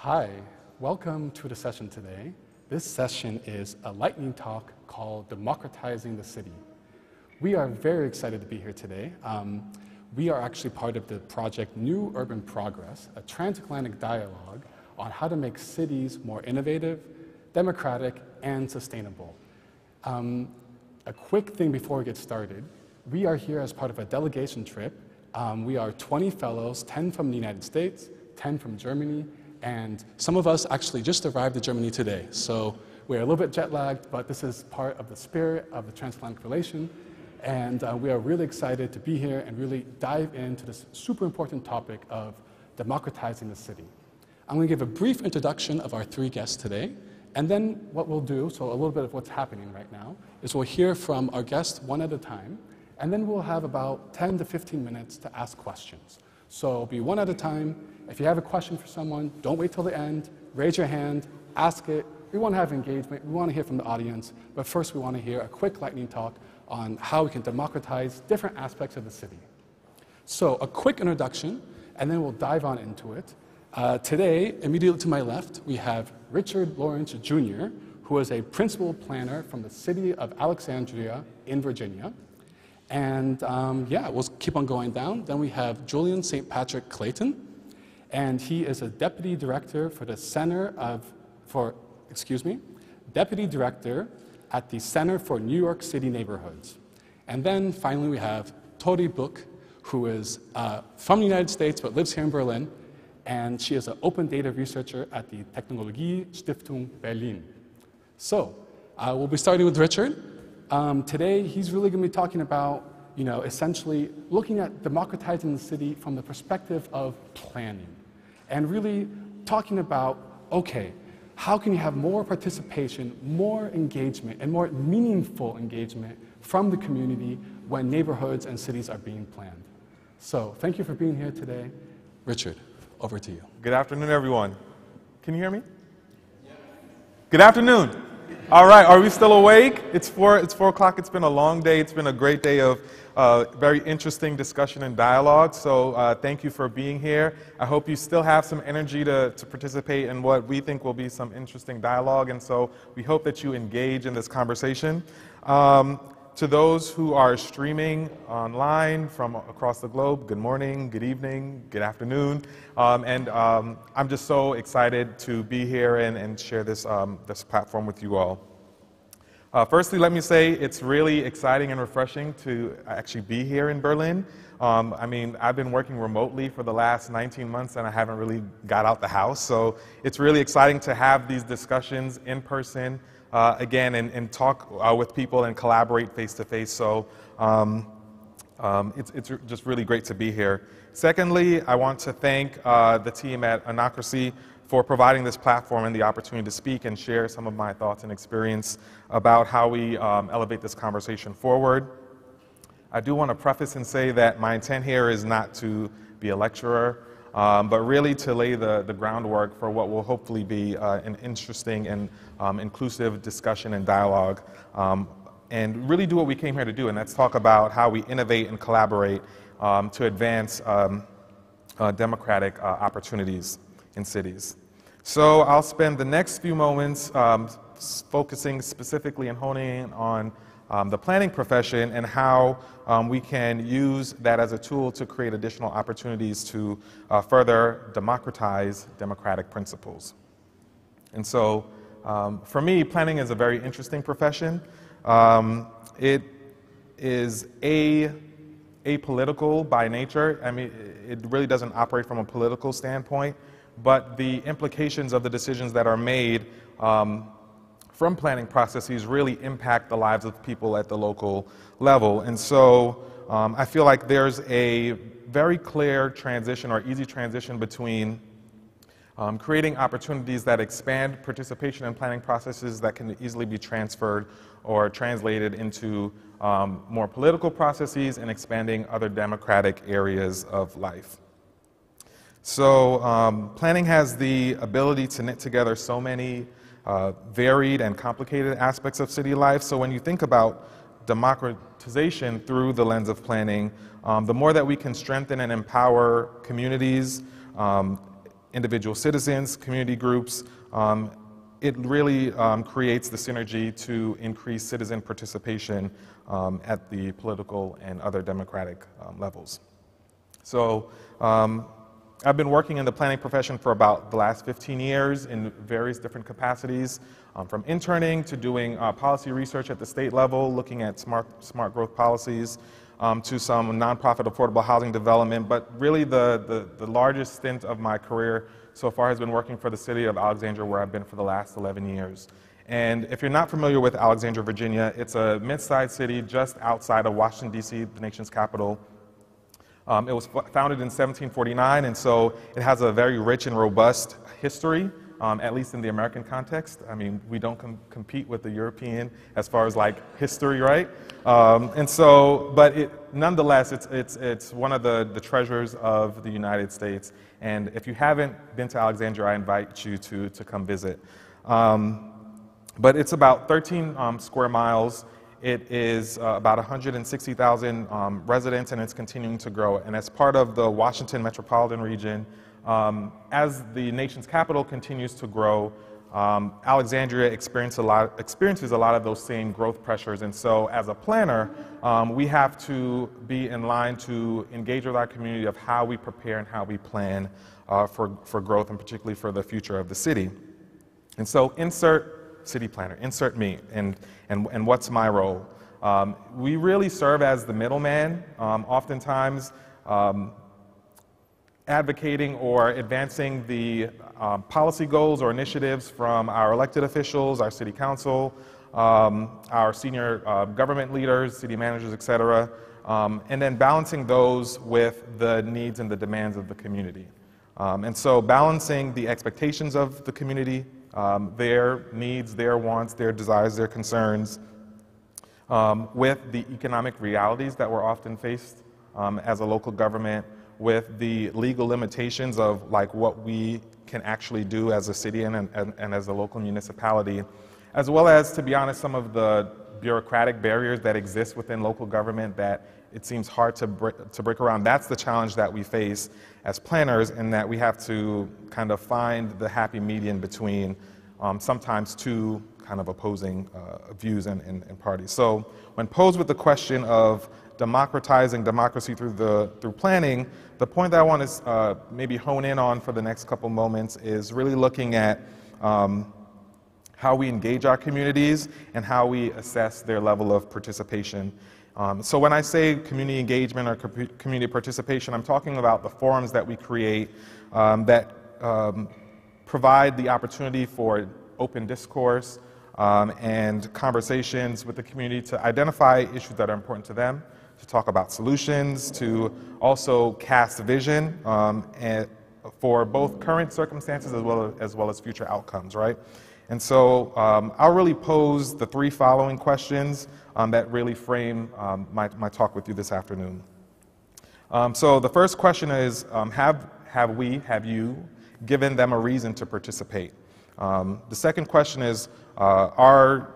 Hi, welcome to the session today. This session is a lightning talk called Democratizing the City. We are very excited to be here today. We are actually part of the project New Urban Progress, a transatlantic dialogue on how to make cities more innovative, democratic, and sustainable. A quick thing before we get started. We are here as part of a delegation trip. We are 20 fellows, 10 from the United States, 10 from Germany, and some of us actually just arrived in Germany today. So we're a little bit jet lagged, but this is part of the spirit of the transatlantic relation. And we are really excited to be here and really dive into this super important topic of democratizing the city. I'm going to give a brief introduction of our three guests today. And then what we'll do, so a little bit of what's happening right now, is we'll hear from our guests one at a time. And then we'll have about 10 to 15 minutes to ask questions. So it'll be one at a time. If you have a question for someone, don't wait till the end. Raise your hand, ask it. We want to have engagement. We want to hear from the audience. But first, we want to hear a quick lightning talk on how we can democratize different aspects of the city. So a quick introduction, and then we'll dive on into it. Today, immediately to my left, we have Richard Lawrence Jr., who is a principal planner from the city of Alexandria in Virginia. And yeah, we'll keep on going down. Then we have Julian St. Patrick Clayton, and he is a deputy director for the deputy director at the Center for New York City Neighborhoods. And then finally we have Tori Boeck, who is from the United States but lives here in Berlin, and she is an open data researcher at the Technologiestiftung Berlin. So we'll be starting with Richard. Today, he's really going to be talking about, essentially looking at democratizing the city from the perspective of planning, and really talking about, okay, how can you have more participation, more engagement, and more meaningful engagement from the community when neighborhoods and cities are being planned? So, thank you for being here today. Richard, over to you. Good afternoon, everyone. Can you hear me? Yeah. Good afternoon. All right, are we still awake? It's 4 o'clock. It's been a long day. It's been a great day of very interesting discussion and dialogue. So thank you for being here. I hope you still have some energy to participate in what we think will be some interesting dialogue. And so we hope that you engage in this conversation. To those who are streaming online from across the globe, good morning, good evening, good afternoon. I'm just so excited to be here and share this platform with you all. Firstly, let me say it's really exciting and refreshing to actually be here in Berlin. I've been working remotely for the last 19 months and I haven't really got out the house. So it's really exciting to have these discussions in person again and talk with people and collaborate face to face. So it's just really great to be here. Secondly, I want to thank the team at Innocracy for providing this platform and the opportunity to speak and share some of my thoughts and experience about how we elevate this conversation forward. I do want to preface and say that my intent here is not to be a lecturer, but really to lay the groundwork for what will hopefully be an interesting and inclusive discussion and dialogue, and really do what we came here to do, and that's talk about how we innovate and collaborate to advance democratic opportunities in cities. So I'll spend the next few moments focusing specifically and honing in on the planning profession and how we can use that as a tool to create additional opportunities to further democratize democratic principles. And so for me, planning is a very interesting profession. It is apolitical by nature. It really doesn't operate from a political standpoint, but the implications of the decisions that are made from planning processes really impact the lives of people at the local level. And so I feel like there's a very clear transition or easy transition between creating opportunities that expand participation in planning processes that can easily be transferred or translated into more political processes and expanding other democratic areas of life. So planning has the ability to knit together so many varied and complicated aspects of city life. So when you think about democratization through the lens of planning, the more that we can strengthen and empower communities, individual citizens, community groups. It really creates the synergy to increase citizen participation at the political and other democratic levels. So I've been working in the planning profession for about the last 15 years in various different capacities, from interning to doing policy research at the state level, looking at smart growth policies, to some nonprofit affordable housing development. But really the largest stint of my career so far has been working for the city of Alexandria, where I've been for the last 11 years. And if you're not familiar with Alexandria, Virginia, it's a mid-sized city just outside of Washington, D.C., the nation's capital. It was founded in 1749, and so it has a very rich and robust history, at least in the American context. I mean, we don't compete with the European as far as like history, right? And so, but nonetheless, it's one of the treasures of the United States. And if you haven't been to Alexandria, I invite you to come visit. But it's about 13 square miles. It is about 160,000 residents, and it's continuing to grow. And as part of the Washington metropolitan region, as the nation's capital continues to grow, Alexandria experiences a lot of those same growth pressures. And so as a planner, we have to be in line to engage with our community of how we prepare and how we plan for growth, and particularly for the future of the city. And so insert city planner, insert me, and what's my role? We really serve as the middleman, oftentimes advocating or advancing the policy goals or initiatives from our elected officials, our city council, our senior government leaders, city managers, et cetera, and then balancing those with the needs and the demands of the community. And so balancing the expectations of the community, their needs, their wants, their desires, their concerns, with the economic realities that we're often faced as a local government, with the legal limitations of like what we can actually do as a city and as a local municipality, as well as, to be honest, some of the bureaucratic barriers that exist within local government that it seems hard to break around. That's the challenge that we face as planners, and that we have to kind of find the happy median between sometimes two kind of opposing views and parties. So when posed with the question of democratizing democracy through planning, the point that I want to maybe hone in on for the next couple moments is really looking at how we engage our communities and how we assess their level of participation. So when I say community engagement or community participation, I'm talking about the forums that we create that provide the opportunity for open discourse and conversations with the community to identify issues that are important to them, to talk about solutions, to also cast vision and for both current circumstances as well as future outcomes, right? And so I'll really pose the three following questions that really frame my talk with you this afternoon. So the first question is, have you given them a reason to participate? The second question is, are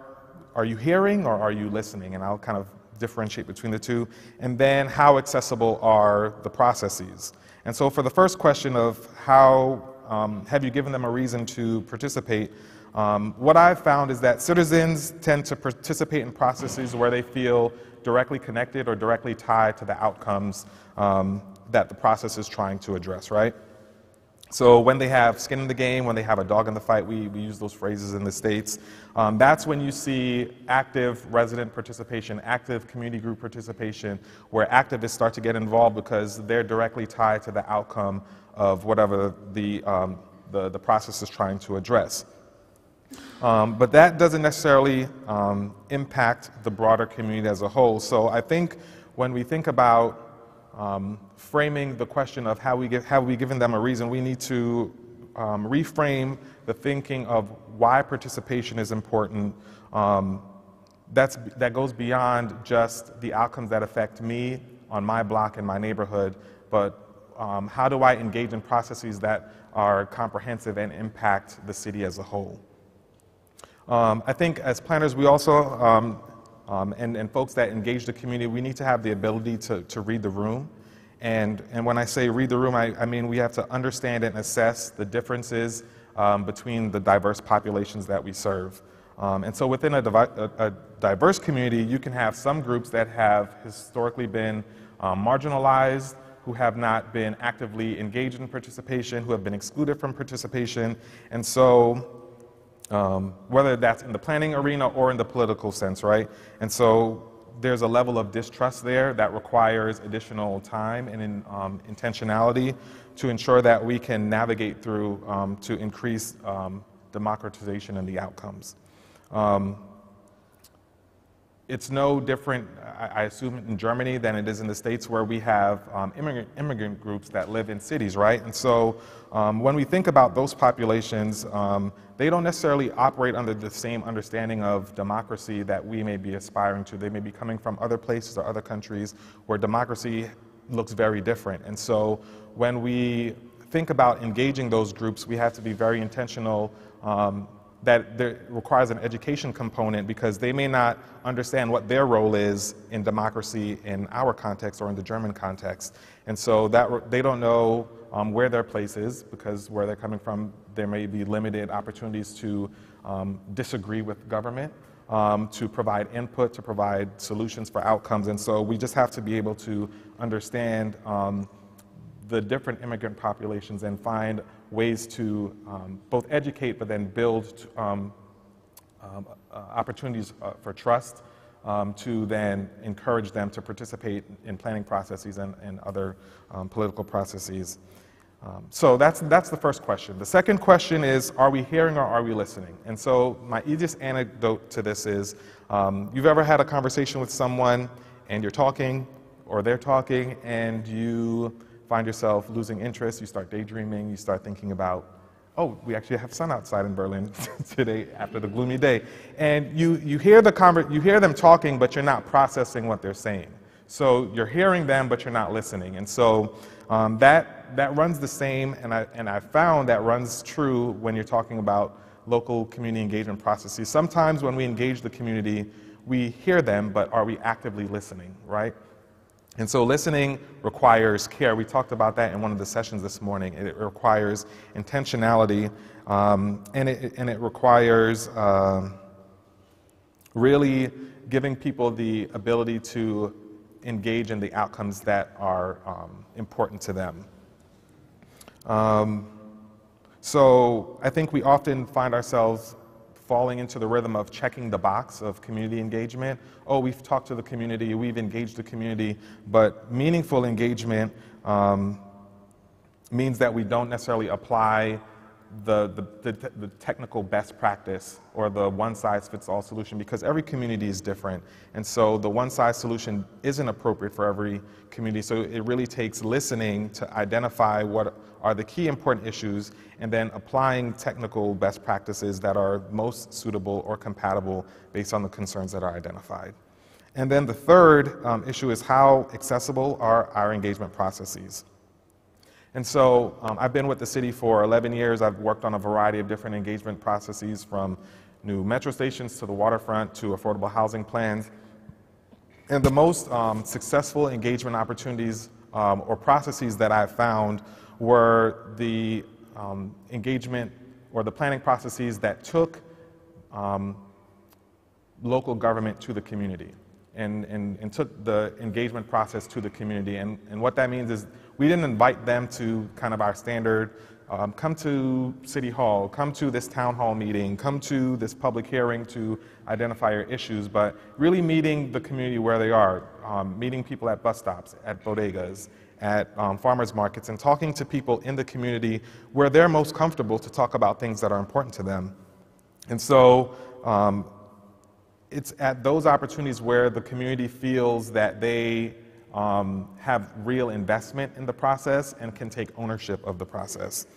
you hearing or are you listening? And I'll kind of differentiate between the two. And then, how accessible are the processes? And so for the first question of how have you given them a reason to participate, what I've found is that citizens tend to participate in processes where they feel directly connected or directly tied to the outcomes that the process is trying to address, right? So when they have skin in the game, when they have a dog in the fight, we use those phrases in the States, that's when you see active resident participation, active community group participation, where activists start to get involved because they're directly tied to the outcome of whatever the process is trying to address. But that doesn't necessarily impact the broader community as a whole. So I think when we think about framing the question of have we given them a reason, we need to reframe the thinking of why participation is important. That goes beyond just the outcomes that affect me on my block in my neighborhood, but how do I engage in processes that are comprehensive and impact the city as a whole? I think as planners, we also, and folks that engage the community, we need to have the ability to read the room And when I say read the room, I mean we have to understand and assess the differences between the diverse populations that we serve. And so within a diverse community, you can have some groups that have historically been marginalized, who have not been actively engaged in participation, who have been excluded from participation. And so whether that's in the planning arena or in the political sense, right? And so there's a level of distrust there that requires additional time and intentionality to ensure that we can navigate through to increase democratization and the outcomes. It's no different, I assume, in Germany than it is in the States, where we have immigrant groups that live in cities, right? And so when we think about those populations, they don't necessarily operate under the same understanding of democracy that we may be aspiring to. They may be coming from other places or other countries where democracy looks very different. And so when we think about engaging those groups, we have to be very intentional that there requires an education component, because they may not understand what their role is in democracy in our context or in the German context. And so that they don't know where their place is, because where they're coming from, there may be limited opportunities to disagree with government, to provide input, to provide solutions for outcomes. And so we just have to be able to understand the different immigrant populations and find ways to both educate but then build opportunities for trust to then encourage them to participate in planning processes and other political processes. So that's the first question. The second question is, are we hearing or are we listening? And so my easiest anecdote to this is, you've ever had a conversation with someone and you're talking or they're talking and you find yourself losing interest, you start daydreaming, you start thinking about, oh, we actually have sun outside in Berlin today after the gloomy day. And you hear them talking, but you're not processing what they're saying. So you're hearing them, but you're not listening. And so that runs the same, and I found that runs true when you're talking about local community engagement processes. Sometimes when we engage the community, we hear them, but are we actively listening, right? And so listening requires care. We talked about that in one of the sessions this morning. It requires intentionality, and it requires really giving people the ability to engage in the outcomes that are important to them. So I think we often find ourselves falling into the rhythm of checking the box of community engagement. Oh, we've talked to the community, we've engaged the community, but meaningful engagement means that we don't necessarily apply the technical best practice or the one-size-fits-all solution, because every community is different. And so the one-size solution isn't appropriate for every community. So it really takes listening to identify what are the key important issues and then applying technical best practices that are most suitable or compatible based on the concerns that are identified. And then the third issue is, how accessible are our engagement processes? And so I've been with the city for 11 years. I've worked on a variety of different engagement processes, from new metro stations to the waterfront to affordable housing plans. And the most successful engagement opportunities or processes that I've found were the engagement or the planning processes that took local government to the community and took the engagement process to the community. And what that means is, we didn't invite them to kind of our standard, come to City Hall, come to this town hall meeting, come to this public hearing to identify your issues, but really meeting the community where they are, meeting people at bus stops, at bodegas, at farmers markets, and talking to people in the community where they're most comfortable to talk about things that are important to them. And so it's at those opportunities where the community feels that they have real investment in the process and can take ownership of the process.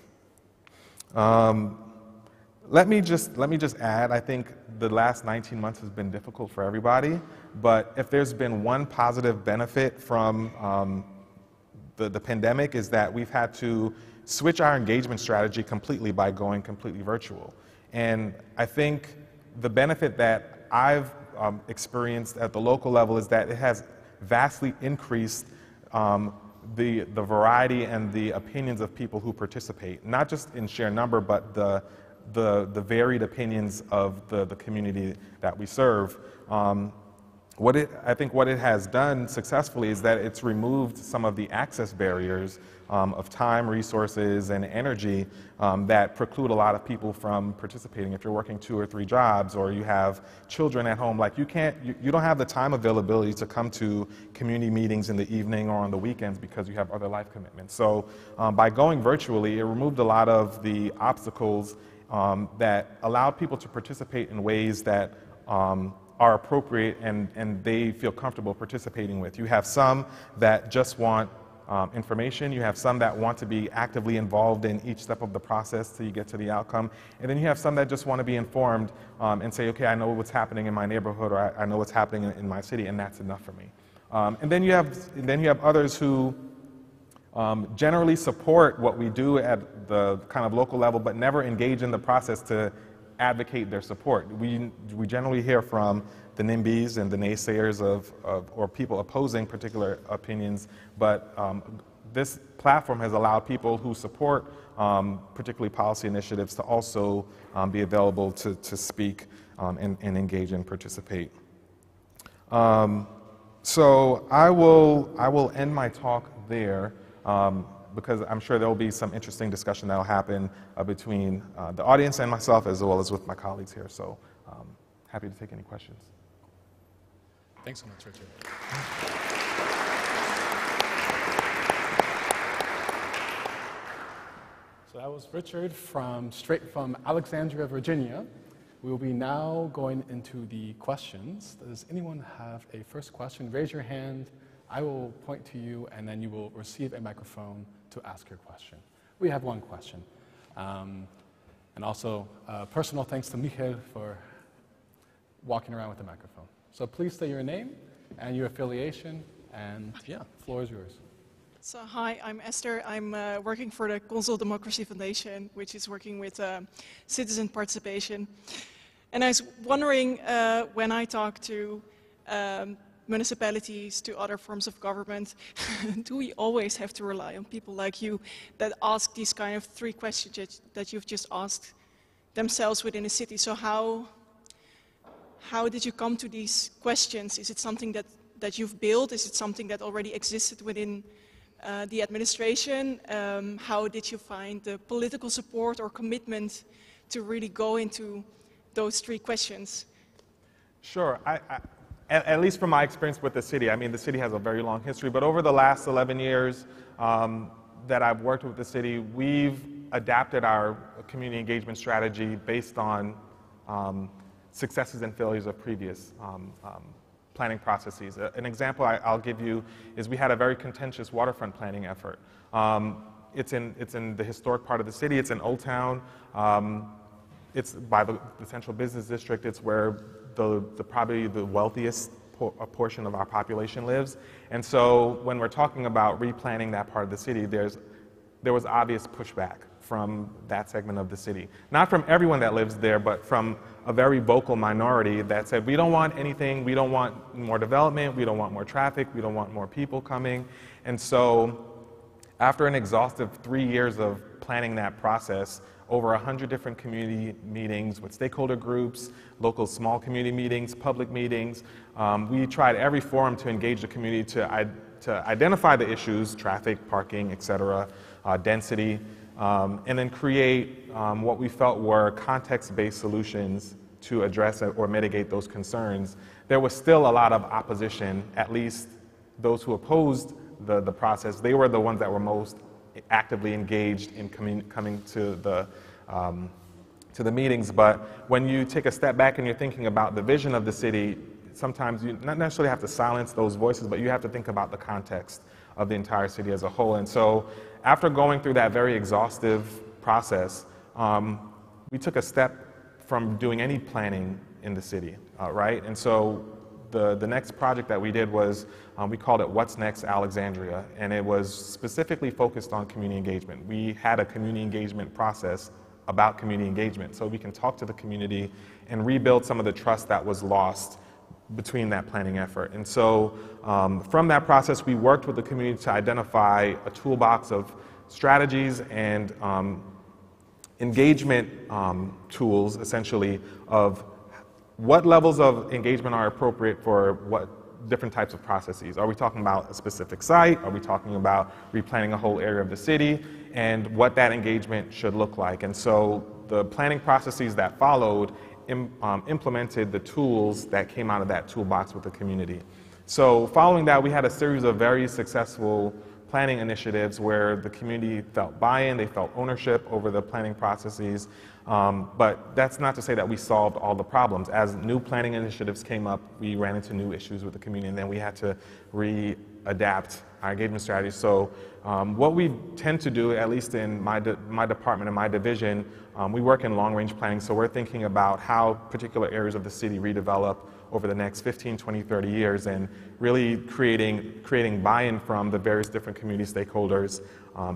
Let me just add, I think the last 19 months has been difficult for everybody, but if there's been one positive benefit from the pandemic, is that we've had to switch our engagement strategy completely by going completely virtual. And I think the benefit that I've experienced at the local level is that it has vastly increased the variety and the opinions of people who participate, not just in sheer number, but the varied opinions of the community that we serve. I think what it has done successfully is that it's removed some of the access barriers of time, resources, and energy that preclude a lot of people from participating. If you're working 2 or 3 jobs, or you have children at home, like you don't have the time availability to come to community meetings in the evening or on the weekends because you have other life commitments. So by going virtually, it removed a lot of the obstacles that allowed people to participate in ways that are appropriate and they feel comfortable participating with. You have some that just want information. You have some that want to be actively involved in each step of the process till you get to the outcome. And then you have some that just want to be informed and say, okay, I know what's happening in my neighborhood, or I know what's happening in my city, and that's enough for me. And then you have others who generally support what we do at the kind of local level, but never engage in the process to advocate their support. We generally hear from the NIMBYs and the naysayers or people opposing particular opinions, but this platform has allowed people who support particularly policy initiatives to also be available to speak and engage and participate. So I will end my talk there. Because I'm sure there will be some interesting discussion that will happen between the audience and myself, as well as with my colleagues here. So happy to take any questions. Thanks so much, Richard. So that was Richard straight from Alexandria, Virginia. We will be now going into the questions. Does anyone have a first question? Raise your hand. I will point to you, and then you will receive a microphone to ask your question. We have one question. And also, personal thanks to Michael for walking around with the microphone. So please say your name and your affiliation, and yeah, the floor is yours. So hi, I'm Esther. I'm working for the Consul Democracy Foundation, which is working with citizen participation. And I was wondering, when I talk to municipalities, to other forms of government, do we always have to rely on people like you that ask these kind of 3 questions that you've just asked themselves within a city? So how did you come to these questions? Is it something that you've built? Is it something that already existed within the administration? How did you find the political support or commitment to really go into those 3 questions? Sure. At least from my experience with the city, I mean, the city has a very long history, but over the last 11 years that I've worked with the city, we've adapted our community engagement strategy based on successes and failures of previous planning processes. An example I'll give you is we had a very contentious waterfront planning effort. It's in the historic part of the city. It's in Old Town. It's by the central business district. It's where probably the wealthiest portion of our population lives. And so when we're talking about replanning that part of the city, there was obvious pushback from that segment of the city. Not from everyone that lives there, but from a very vocal minority that said, we don't want anything, we don't want more development, we don't want more traffic, we don't want more people coming. And so after an exhaustive 3 years of planning that process, over 100 different community meetings with stakeholder groups, local small community meetings, public meetings. We tried every forum to engage the community to identify the issues, traffic, parking, et cetera, density, and then create what we felt were context-based solutions to address or mitigate those concerns. There was still a lot of opposition, at least those who opposed the process. They were the ones that were most actively engaged in coming to the meetings. But when you take a step back and you're thinking about the vision of the city, sometimes you not necessarily have to silence those voices, but you have to think about the context of the entire city as a whole. And so after going through that very exhaustive process, we took a step from doing any planning in the city, right? And so the next project that we did was, we called it What's Next Alexandria, and it was specifically focused on community engagement. We had a community engagement process about community engagement, so we can talk to the community and rebuild some of the trust that was lost between that planning effort. And so from that process, we worked with the community to identify a toolbox of strategies and engagement tools, essentially, of what levels of engagement are appropriate for what different types of processes. Are we talking about a specific site? Are we talking about replanning a whole area of the city? And what that engagement should look like. And so the planning processes that followed implemented the tools that came out of that toolbox with the community. So following that, we had a series of very successful planning initiatives where the community felt buy-in, they felt ownership over the planning processes. But that's not to say that we solved all the problems. As new planning initiatives came up, we ran into new issues with the community, and then we had to readapt our engagement strategies. So what we tend to do, at least in my department and my division, we work in long-range planning, so we're thinking about how particular areas of the city redevelop over the next 15, 20, 30 years, and really creating buy-in from the various different community stakeholders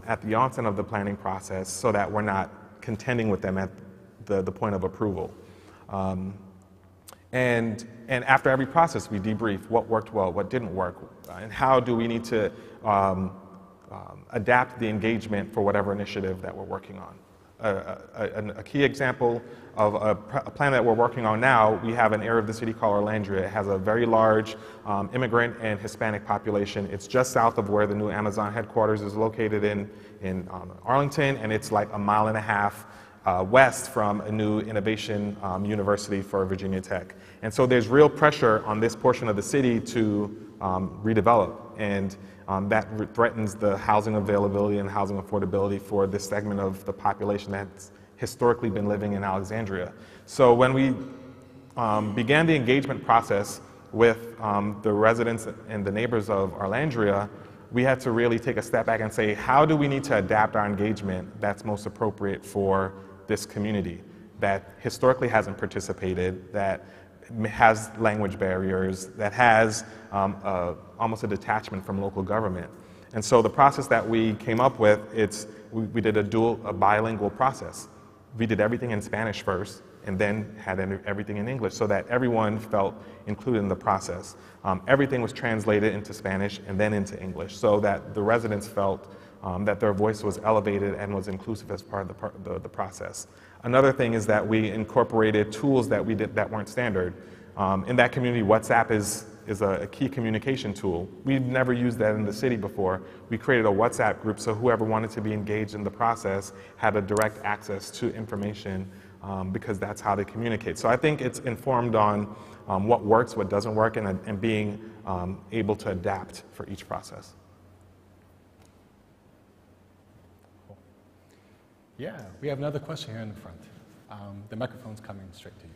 at the onset of the planning process so that we're not contending with them at the point of approval. And after every process, we debrief what worked well, what didn't work, and how do we need to adapt the engagement for whatever initiative that we're working on. A key example of a plan that we're working on now, we have an area of the city called Alexandria. It has a very large immigrant and Hispanic population. It's just south of where the new Amazon headquarters is located in Arlington, and it's like 1.5 miles west from a new innovation university for Virginia Tech. And so there's real pressure on this portion of the city to redevelop, and that threatens the housing availability and housing affordability for this segment of the population that's historically been living in Alexandria. So when we began the engagement process with the residents and the neighbors of Alexandria, we had to really take a step back and say, how do we need to adapt our engagement that's most appropriate for this community that historically hasn't participated, that has language barriers, that has almost a detachment from local government. And so the process that we came up with, we did a bilingual process. We did everything in Spanish first, and then had everything in English so that everyone felt included in the process. Everything was translated into Spanish and then into English so that the residents felt that their voice was elevated and was inclusive as part of the process. Another thing is that we incorporated tools that that weren't standard. In that community, WhatsApp is a key communication tool. We've never used that in the city before. We created a WhatsApp group so whoever wanted to be engaged in the process had a direct access to information because that's how they communicate. So I think it's informed on what works, what doesn't work, and being able to adapt for each process. Yeah, we have another question here in the front. The microphone's coming straight to you.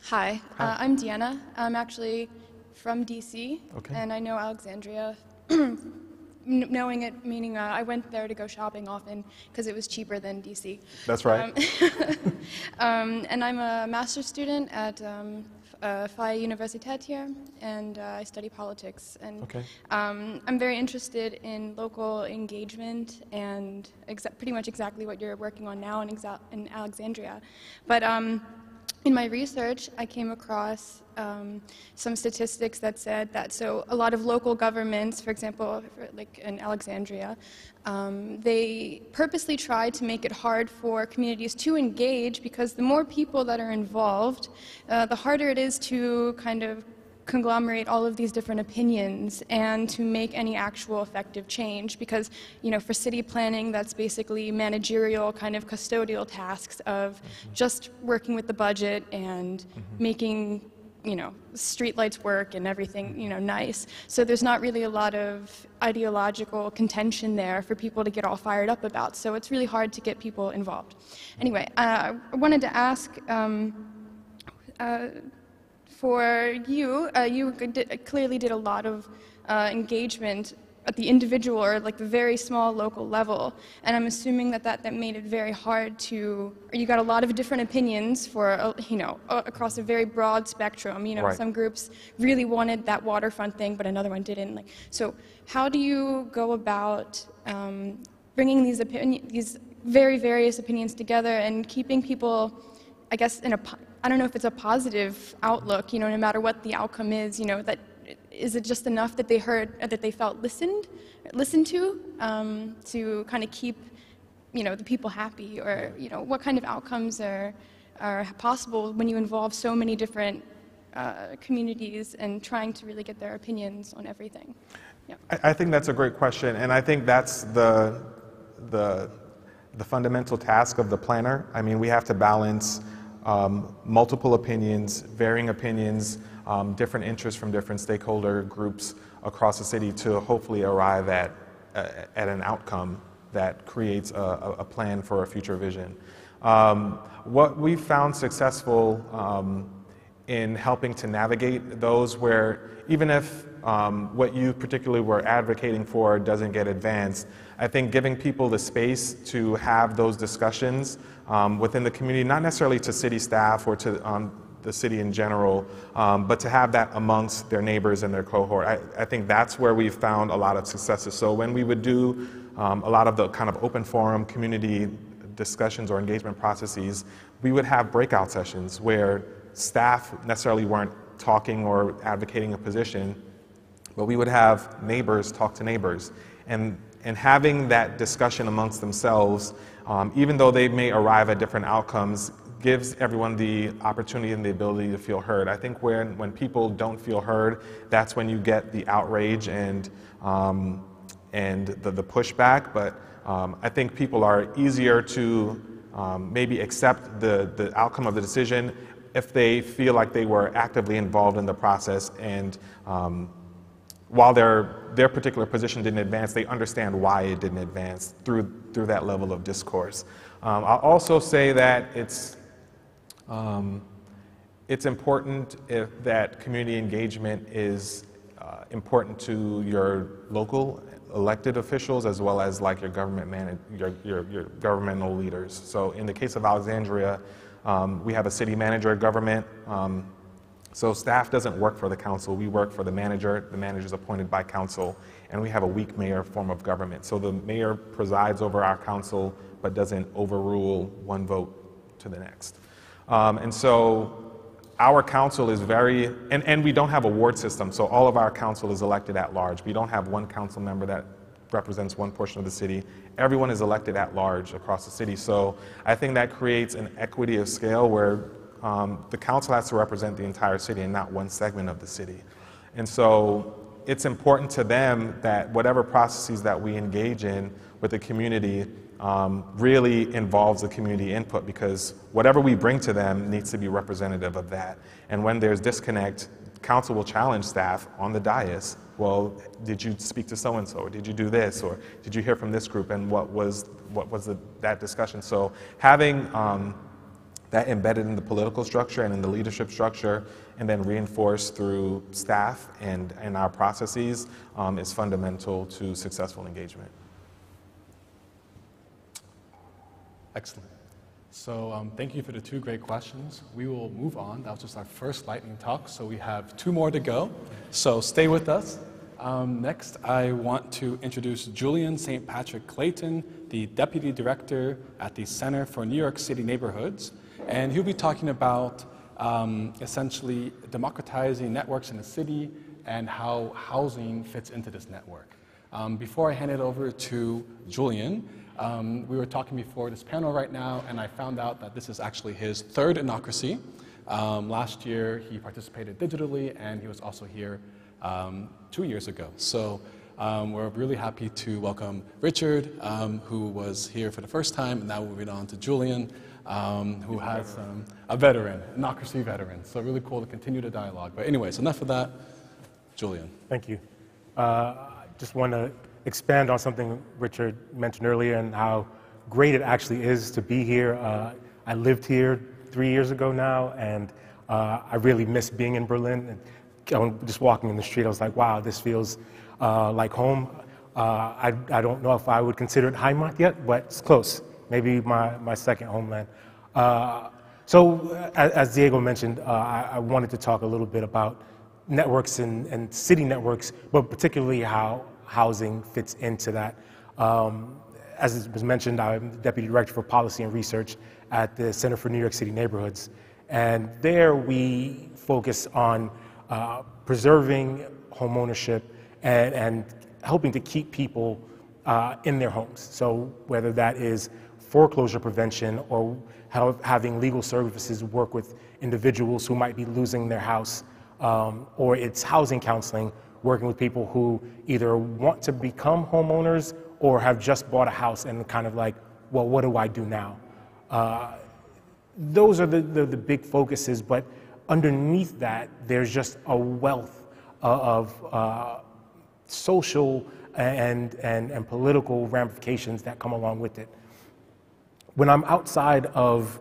Hi. I'm Deanna. I'm actually from DC, okay. And I know Alexandria. Knowing it, meaning I went there to go shopping often because it was cheaper than DC. That's right. And I'm a master's student at Freie Universität here, and I study politics. And okay. I'm very interested in local engagement and pretty much exactly what you're working on now in Alexandria. But in my research, I came across some statistics that said that a lot of local governments, for example, like in Alexandria, they purposely try to make it hard for communities to engage because the more people that are involved, the harder it is to kind of conglomerate all of these different opinions and to make any actual effective change because, you know, for city planning, that's basically managerial kind of custodial tasks of just working with the budget and making, you know, streetlights work and everything, you know, nice. So there's not really a lot of ideological contention there for people to get all fired up about. So it's really hard to get people involved. Anyway, I wanted to ask, for you, you clearly did a lot of engagement at the individual or like the very small local level, and I'm assuming that made it very hard to. You got a lot of different opinions for you know across a very broad spectrum. You know, right. Some groups really wanted that waterfront thing, but another one didn't. Like, so how do you go about bringing these very various opinions together and keeping people, I guess I don't know if it's a positive outlook, you know, no matter what the outcome is, you know, that is it just enough that they heard, that they felt listened to kind of keep, you know, the people happy, or, you know, what kind of outcomes are possible when you involve so many different communities and trying to really get their opinions on everything? Yeah. I think that's a great question, and I think that's the fundamental task of the planner. I mean, we have to balance multiple opinions, varying opinions, different interests from different stakeholder groups across the city to hopefully arrive at an outcome that creates a plan for a future vision. What we've found successful in helping to navigate those where even if what you particularly were advocating for doesn't get advanced, I think giving people the space to have those discussions within the community, not necessarily to city staff or to the city in general, but to have that amongst their neighbors and their cohort. I think that's where we've found a lot of successes. So when we would do a lot of the kind of open forum community discussions or engagement processes, we would have breakout sessions where staff necessarily weren't talking or advocating a position, but we would have neighbors talk to neighbors. And having that discussion amongst themselves, even though they may arrive at different outcomes, gives everyone the opportunity and the ability to feel heard. I think when people don't feel heard, that's when you get the outrage and the pushback. But I think people are easier to maybe accept the outcome of the decision if they feel like they were actively involved in the process, and while their particular position didn't advance, they understand why it didn't advance through that level of discourse. I'll also say that it's important that community engagement is important to your local elected officials as well as like your your governmental leaders. So in the case of Alexandria, we have a city manager government. So staff doesn't work for the council, we work for the manager. The manager is appointed by council, and we have a weak mayor form of government. So the mayor presides over our council, but doesn't overrule one vote to the next. And so our council is very, and we don't have a ward system, so all of our council is elected at large. We don't have one council member that represents one portion of the city. Everyone is elected at large across the city. So I think that creates an equity of scale where the council has to represent the entire city and not one segment of the city. And so it's important to them that whatever processes that we engage in with the community really involves the community input, because whatever we bring to them needs to be representative of that. And when there's disconnect, council will challenge staff on the dais. Well, did you speak to so-and-so, or did you do this, or did you hear from this group, and what was that discussion? So having that embedded in the political structure and in the leadership structure, and then reinforced through staff and our processes is fundamental to successful engagement. Excellent. So thank you for the two great questions. We will move on. That was just our first lightning talk, so we have two more to go. So stay with us. Next, I want to introduce Julian St. Patrick Clayton, the Deputy Director at the Center for New York City Neighborhoods. And he'll be talking about essentially democratizing networks in the city and how housing fits into this network. Before I hand it over to Julian, we were talking before this panel right now, and I found out that this is actually his third Innocracy. Last year, he participated digitally, and he was also here 2 years ago. So we're really happy to welcome Richard, who was here for the first time, and now we're moving on to Julian, who has a veteran, Innocracy veteran. So really cool to continue the dialogue. But anyways, enough of that. Julian. Thank you. Just want to expand on something Richard mentioned earlier and how great it actually is to be here. I lived here 3 years ago now, and I really miss being in Berlin. And just walking in the street, I was like, wow, this feels like home. I don't know if I would consider it Heimat yet, but it's close. Maybe my second homeland. So as Diego mentioned, I wanted to talk a little bit about networks and city networks, but particularly how housing fits into that. as it was mentioned, I'm the Deputy Director for Policy and Research at the Center for New York City Neighborhoods. And there we focus on preserving homeownership and helping to keep people in their homes. So whether that is foreclosure prevention or having legal services work with individuals who might be losing their house, or it's housing counseling, working with people who either want to become homeowners or have just bought a house and kind of like, well, what do I do now? Those are the big focuses, but underneath that, there's just a wealth of social and political ramifications that come along with it. When I'm outside of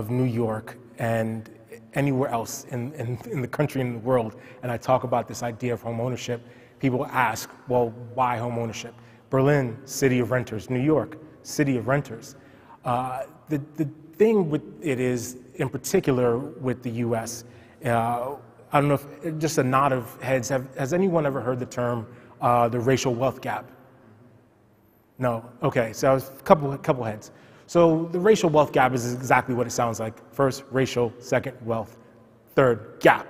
New York and anywhere else in the country and the world, and I talk about this idea of homeownership, people ask, well, why homeownership? Berlin, city of renters. New York, city of renters. The thing with it is, in particular with the US, I don't know if, just a nod of heads, has anyone ever heard the term the racial wealth gap? No? Okay, so a couple heads. So the racial wealth gap is exactly what it sounds like. First, racial, second, wealth, third, gap.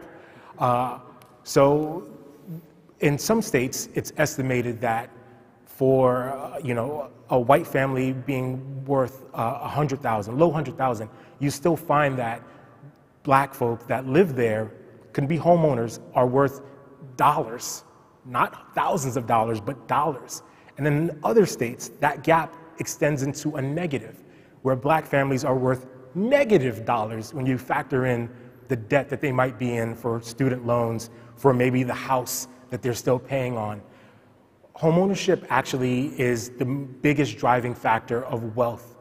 So in some states, it's estimated that for a white family being worth 100,000, low 100,000, you still find that black folk that live there can be homeowners are worth dollars, not thousands of dollars, but dollars. And then in other states, that gap extends into a negative, where black families are worth negative dollars when you factor in the debt that they might be in for student loans, for maybe the house that they're still paying on. Homeownership actually is the biggest driving factor of wealth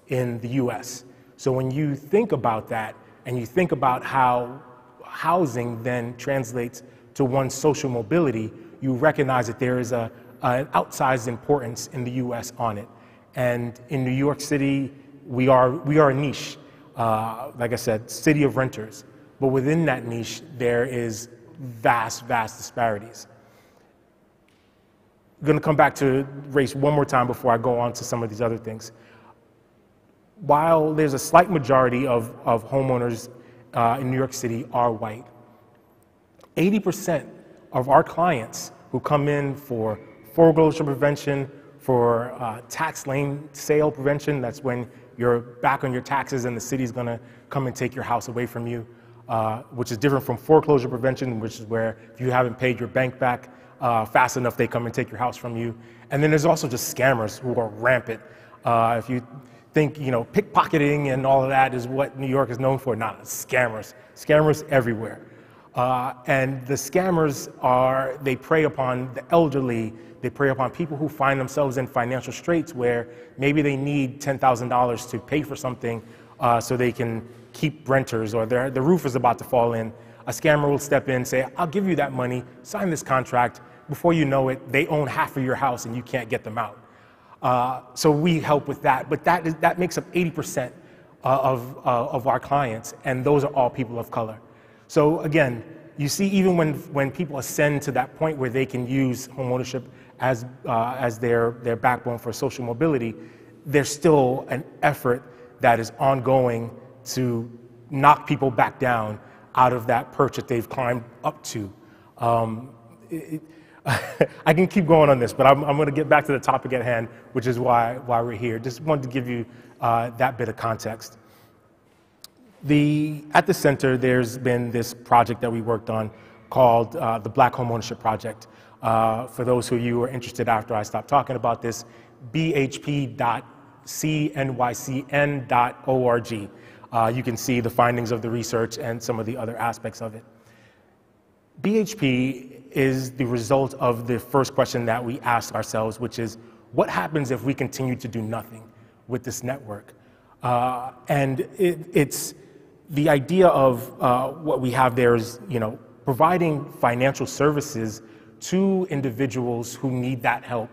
in the US. So when you think about that, and you think about how housing then translates to one's social mobility, you recognize that there is an outsized importance in the US on it. And in New York City, we are a niche, like I said, city of renters. But within that niche, there is vast disparities. I'm going to come back to race one more time before I go on to some of these other things. While there's a slight majority of homeowners in New York City are white, 80% of our clients who come in for foreclosure prevention, for tax lien sale prevention, that's when you're back on your taxes and the city's going to come and take your house away from you, which is different from foreclosure prevention, which is where if you haven't paid your bank back fast enough, they come and take your house from you. And then there's also just scammers who are rampant. If you think, pickpocketing and all of that is what New York is known for, not scammers. Scammers everywhere. And the scammers they prey upon the elderly. They prey upon people who find themselves in financial straits where maybe they need $10,000 to pay for something so they can keep renters, or the roof is about to fall in. A scammer will step in and say, I'll give you that money, sign this contract. Before you know it, they own half of your house and you can't get them out. So we help with that, but that makes up 80% of our clients, and those are all people of color. So again, you see, even when people ascend to that point where they can use homeownership as their backbone for social mobility, there's still an effort that is ongoing to knock people back down out of that perch that they've climbed up to. I can keep going on this, but I'm going to get back to the topic at hand, which is why we're here. Just wanted to give you that bit of context. At the center, there's been this project that we worked on called the Black Homeownership Project. For those of you who are interested after I stop talking about this, bhp.cnycn.org. You can see the findings of the research and some of the other aspects of it. BHP is the result of the first question that we asked ourselves, which is, what happens if we continue to do nothing with this network? And it's the idea of what we have there is, providing financial services to individuals who need that help,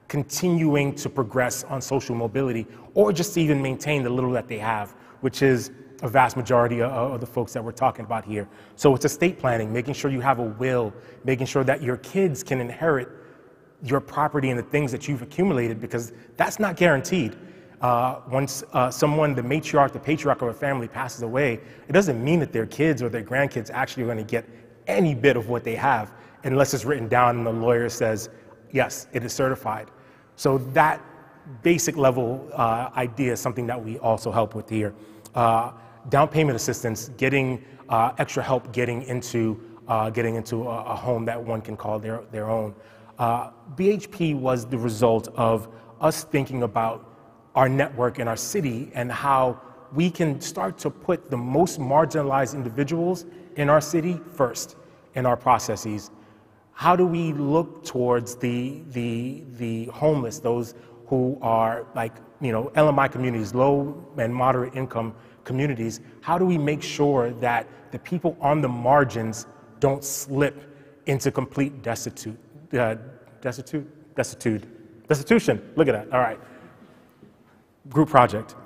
continuing to progress on social mobility, or just to even maintain the little that they have, which is a vast majority of the folks that we're talking about here. So it's estate planning, making sure you have a will, making sure that your kids can inherit your property and the things that you've accumulated, because that's not guaranteed. Once someone, the matriarch, the patriarch of a family passes away, it doesn't mean that their kids or their grandkids actually are going to get any bit of what they have, unless it's written down and the lawyer says, yes, it is certified. So that basic level idea is something that we also help with here. Down payment assistance, getting extra help getting into a home that one can call their own. BHP was the result of us thinking about our network in our city and how we can start to put the most marginalized individuals in our city first in our processes. How do we look towards the homeless, those who are like, LMI communities, low and moderate income communities? How do we make sure that the people on the margins don't slip into complete destitution? Look at that. All right. Group project.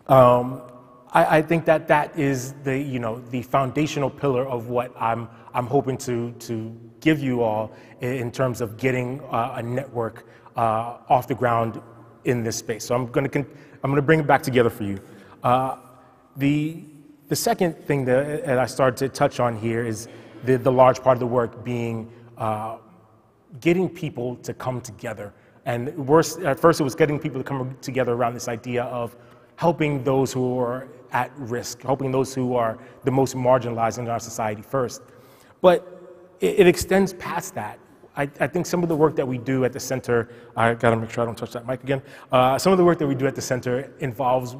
I think that is the foundational pillar of what I'm hoping to give you all in terms of getting a network off the ground in this space. So I'm going to bring it back together for you. The second thing that I started to touch on here is the large part of the work being getting people to come together. And at first it was getting people to come together around this idea of helping those who are at risk, helping those who are the most marginalized in our society first. But it extends past that. I think some of the work that we do at the center, I gotta make sure I don't touch that mic again. Some of the work that we do at the center involves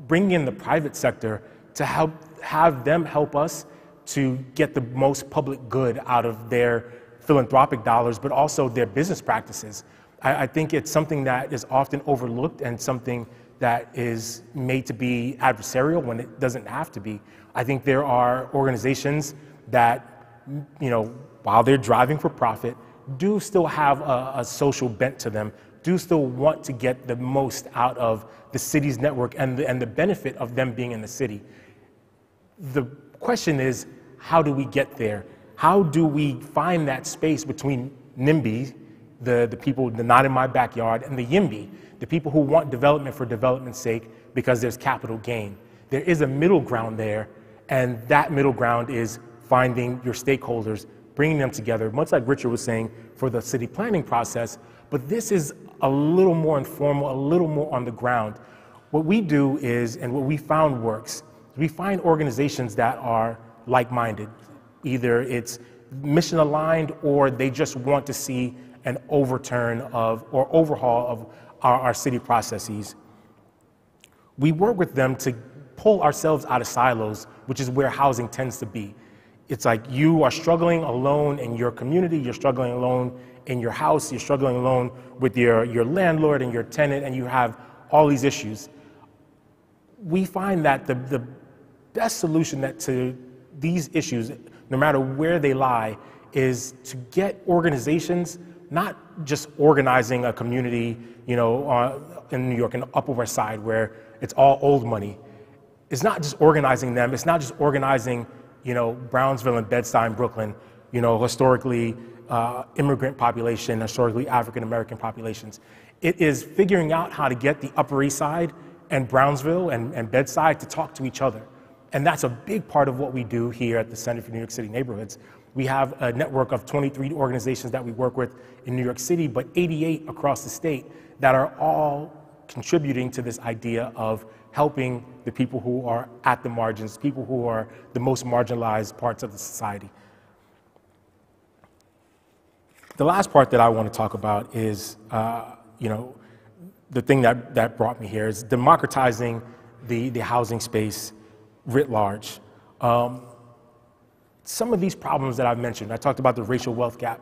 bringing in the private sector to have them help us to get the most public good out of their philanthropic dollars, but also their business practices. I think it's something that is often overlooked and something that is made to be adversarial when it doesn't have to be. I think there are organizations that, while they're driving for profit, do still have a social bent to them, do still want to get the most out of the city's network and the benefit of them being in the city. The question is, how do we get there? How do we find that space between NIMBY, the people, the not in my backyard, and the YIMBY, the people who want development for development's sake because there's capital gain? There is a middle ground there, and that middle ground is finding your stakeholders, bringing them together, much like Richard was saying for the city planning process, but this is a little more informal, a little more on the ground. What we do is, and what we found works, we find organizations that are like-minded. Either it's mission aligned or they just want to see an overturn of or overhaul of our city processes. We work with them to pull ourselves out of silos, which is where housing tends to be. It's like you are struggling alone in your community, you're struggling alone in your house, you're struggling alone with your landlord and your tenant, and you have all these issues. We find that the best solution to these issues, no matter where they lie, is to get organizations, not just organizing a community, in New York, in the Upper West Side, where it's all old money. It's not just organizing them. It's not just organizing, Brownsville and Bed-Stuy and Brooklyn, historically immigrant population, historically African-American populations. It is figuring out how to get the Upper East Side and Brownsville and Bed-Stuy to talk to each other. And that's a big part of what we do here at the Center for New York City Neighborhoods. We have a network of 23 organizations that we work with in New York City, but 88 across the state that are all contributing to this idea of helping the people who are at the margins, people who are the most marginalized parts of the society. The last part that I want to talk about is, the thing that brought me here is democratizing the housing space writ large. Some of these problems that I've mentioned, I talked about the racial wealth gap.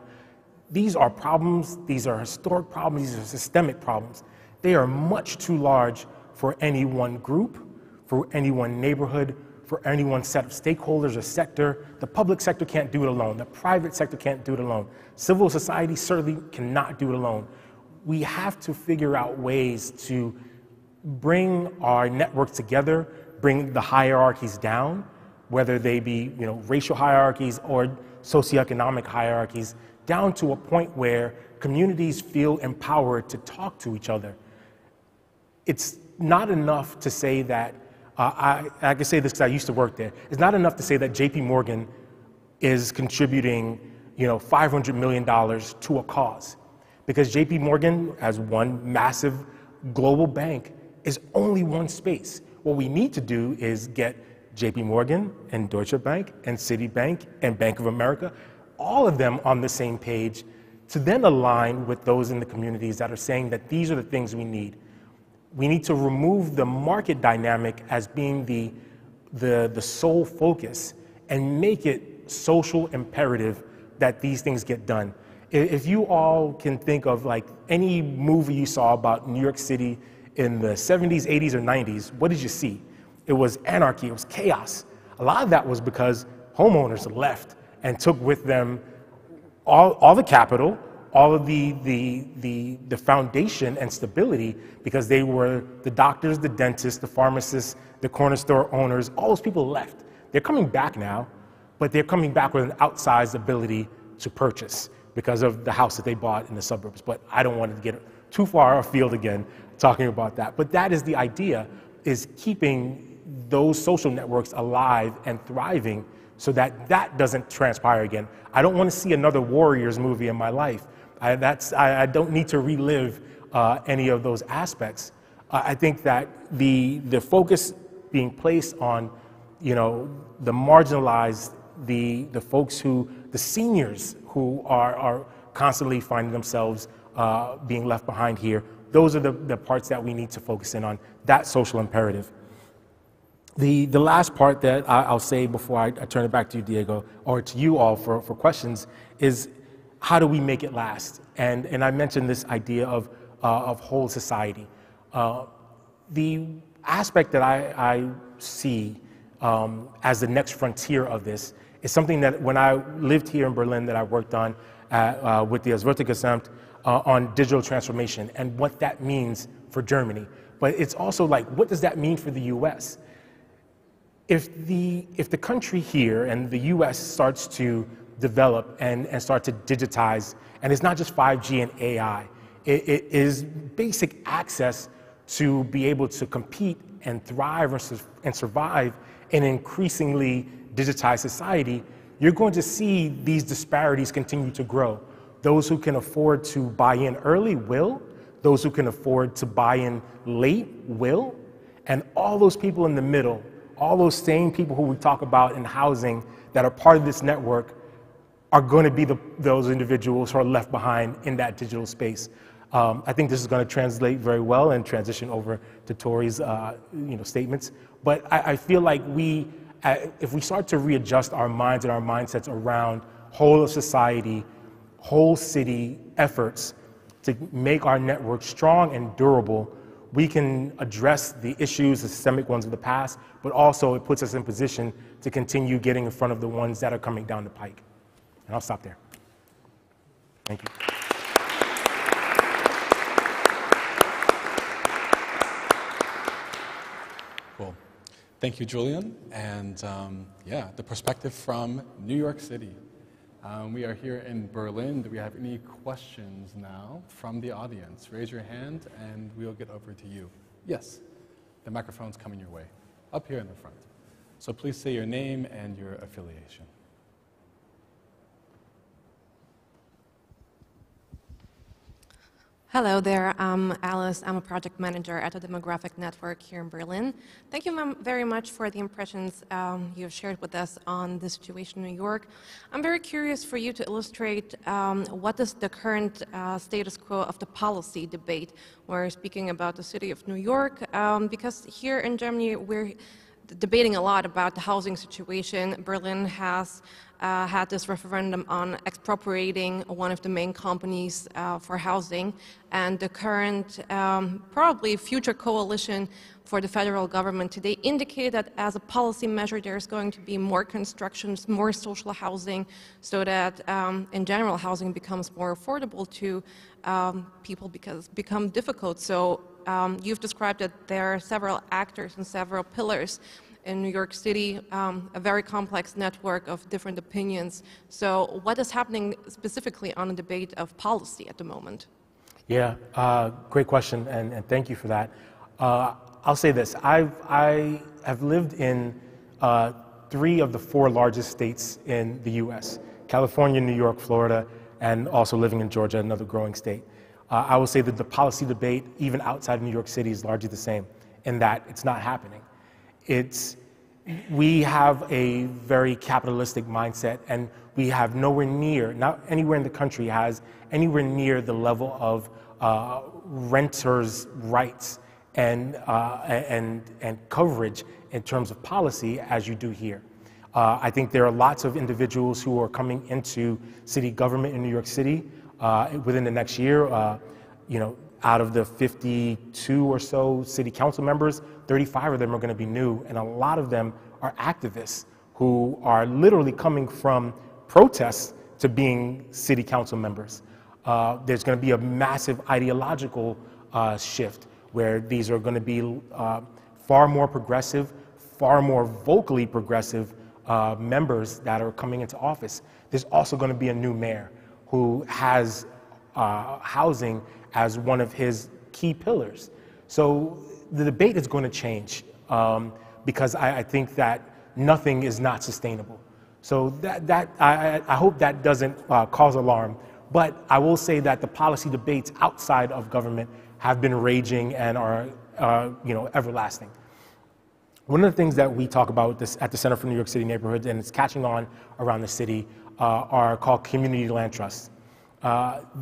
These are problems, these are historic problems, these are systemic problems. They are much too large for any one group, for any one neighborhood, for any one set of stakeholders or sector. The public sector can't do it alone. The private sector can't do it alone. Civil society certainly cannot do it alone. We have to figure out ways to bring our networks together, bring the hierarchies down, whether they be racial hierarchies or socioeconomic hierarchies, down to a point where communities feel empowered to talk to each other. It's not enough to say that, I can say this because I used to work there, it's not enough to say that JP Morgan is contributing $500 million to a cause. Because JP Morgan, as one massive global bank, is only one space. What we need to do is get JP Morgan and Deutsche Bank and Citibank and Bank of America, all of them on the same page, to then align with those in the communities that are saying that these are the things we need. We need to remove the market dynamic as being the sole focus and make it social imperative that these things get done. If you all can think of like any movie you saw about New York City in the 70s, 80s, or 90s, what did you see? It was anarchy, it was chaos. A lot of that was because homeowners left and took with them all the capital, all of the foundation and stability, because they were the doctors, the dentists, the pharmacists, the corner store owners, all those people left. They're coming back now, but they're coming back with an outsized ability to purchase because of the house that they bought in the suburbs. But I don't want to get too far afield again talking about that. But that is the idea, is keeping those social networks alive and thriving so that that doesn't transpire again. I don't want to see another Warriors movie in my life. I don't need to relive any of those aspects. I think that the focus being placed on, the marginalized, the folks the seniors who are constantly finding themselves being left behind here, those are the parts that we need to focus in on, that social imperative. The last part that I'll say before I turn it back to you, Diego, or to you all for questions, is how do we make it last? And I mentioned this idea of whole society. The aspect that I see as the next frontier of this is something that when I lived here in Berlin that I worked on with the Zentrum on digital transformation and what that means for Germany. But it's also like, what does that mean for the US? If the country here and the US starts to develop and start to digitize, and it's not just 5G and AI, it is basic access to be able to compete and thrive and survive in an increasingly digitized society, you're going to see these disparities continue to grow. Those who can afford to buy in early will, those who can afford to buy in late will, and all those people in the middle, all those same people who we talk about in housing that are part of this network are going to be those individuals who are left behind in that digital space. I think this is going to translate very well and transition over to Tori's statements. But I feel like if we start to readjust our minds and our mindsets around whole of society, whole city efforts to make our network strong and durable, we can address the issues, the systemic ones of the past, but also it puts us in position to continue getting in front of the ones that are coming down the pike. And I'll stop there. Thank you. Cool. Thank you, Julian. And the perspective from New York City. We are here in Berlin. Do we have any questions now from the audience? Raise your hand and we'll get over to you. Yes, the microphone's coming your way, up here in the front. So please say your name and your affiliation. Hello there, I'm Alice. I'm a project manager at a demographic network here in Berlin. Thank you very much for the impressions you've shared with us on the situation in New York. I'm very curious for you to illustrate what is the current status quo of the policy debate. We're speaking about the city of New York because here in Germany we're debating a lot about the housing situation. Berlin has had this referendum on expropriating one of the main companies for housing, and the current, probably future coalition for the federal government today indicated that as a policy measure there's going to be more constructions, more social housing, so that in general housing becomes more affordable to people because it becomes difficult. So you've described that there are several actors and several pillars in New York City, a very complex network of different opinions. So what is happening specifically on the debate of policy at the moment? Yeah, great question, and thank you for that. I'll say this, I have lived in 3 of the 4 largest states in the US, California, New York, Florida, and also living in Georgia, another growing state. I will say that the policy debate, even outside of New York City, is largely the same in that it's not happening. We have a very capitalistic mindset, and we have nowhere near, not anywhere in the country has anywhere near the level of renters' rights and coverage in terms of policy as you do here. I think there are lots of individuals who are coming into city government in New York City within the next year. Out of the 52 or so city council members, 35 of them are going to be new, and a lot of them are activists who are literally coming from protests to being city council members. There's going to be a massive ideological shift where these are going to be far more progressive, far more vocally progressive members that are coming into office. There's also going to be a new mayor who has housing as one of his key pillars. So the debate is going to change because I think that nothing is not sustainable. So I hope that doesn't cause alarm. But I will say that the policy debates outside of government have been raging and are everlasting. One of the things that we talk about at the Center for New York City Neighborhoods, and it's catching on around the city, are called community land trusts.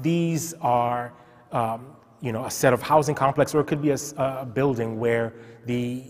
These are a set of housing complex, or it could be a building where the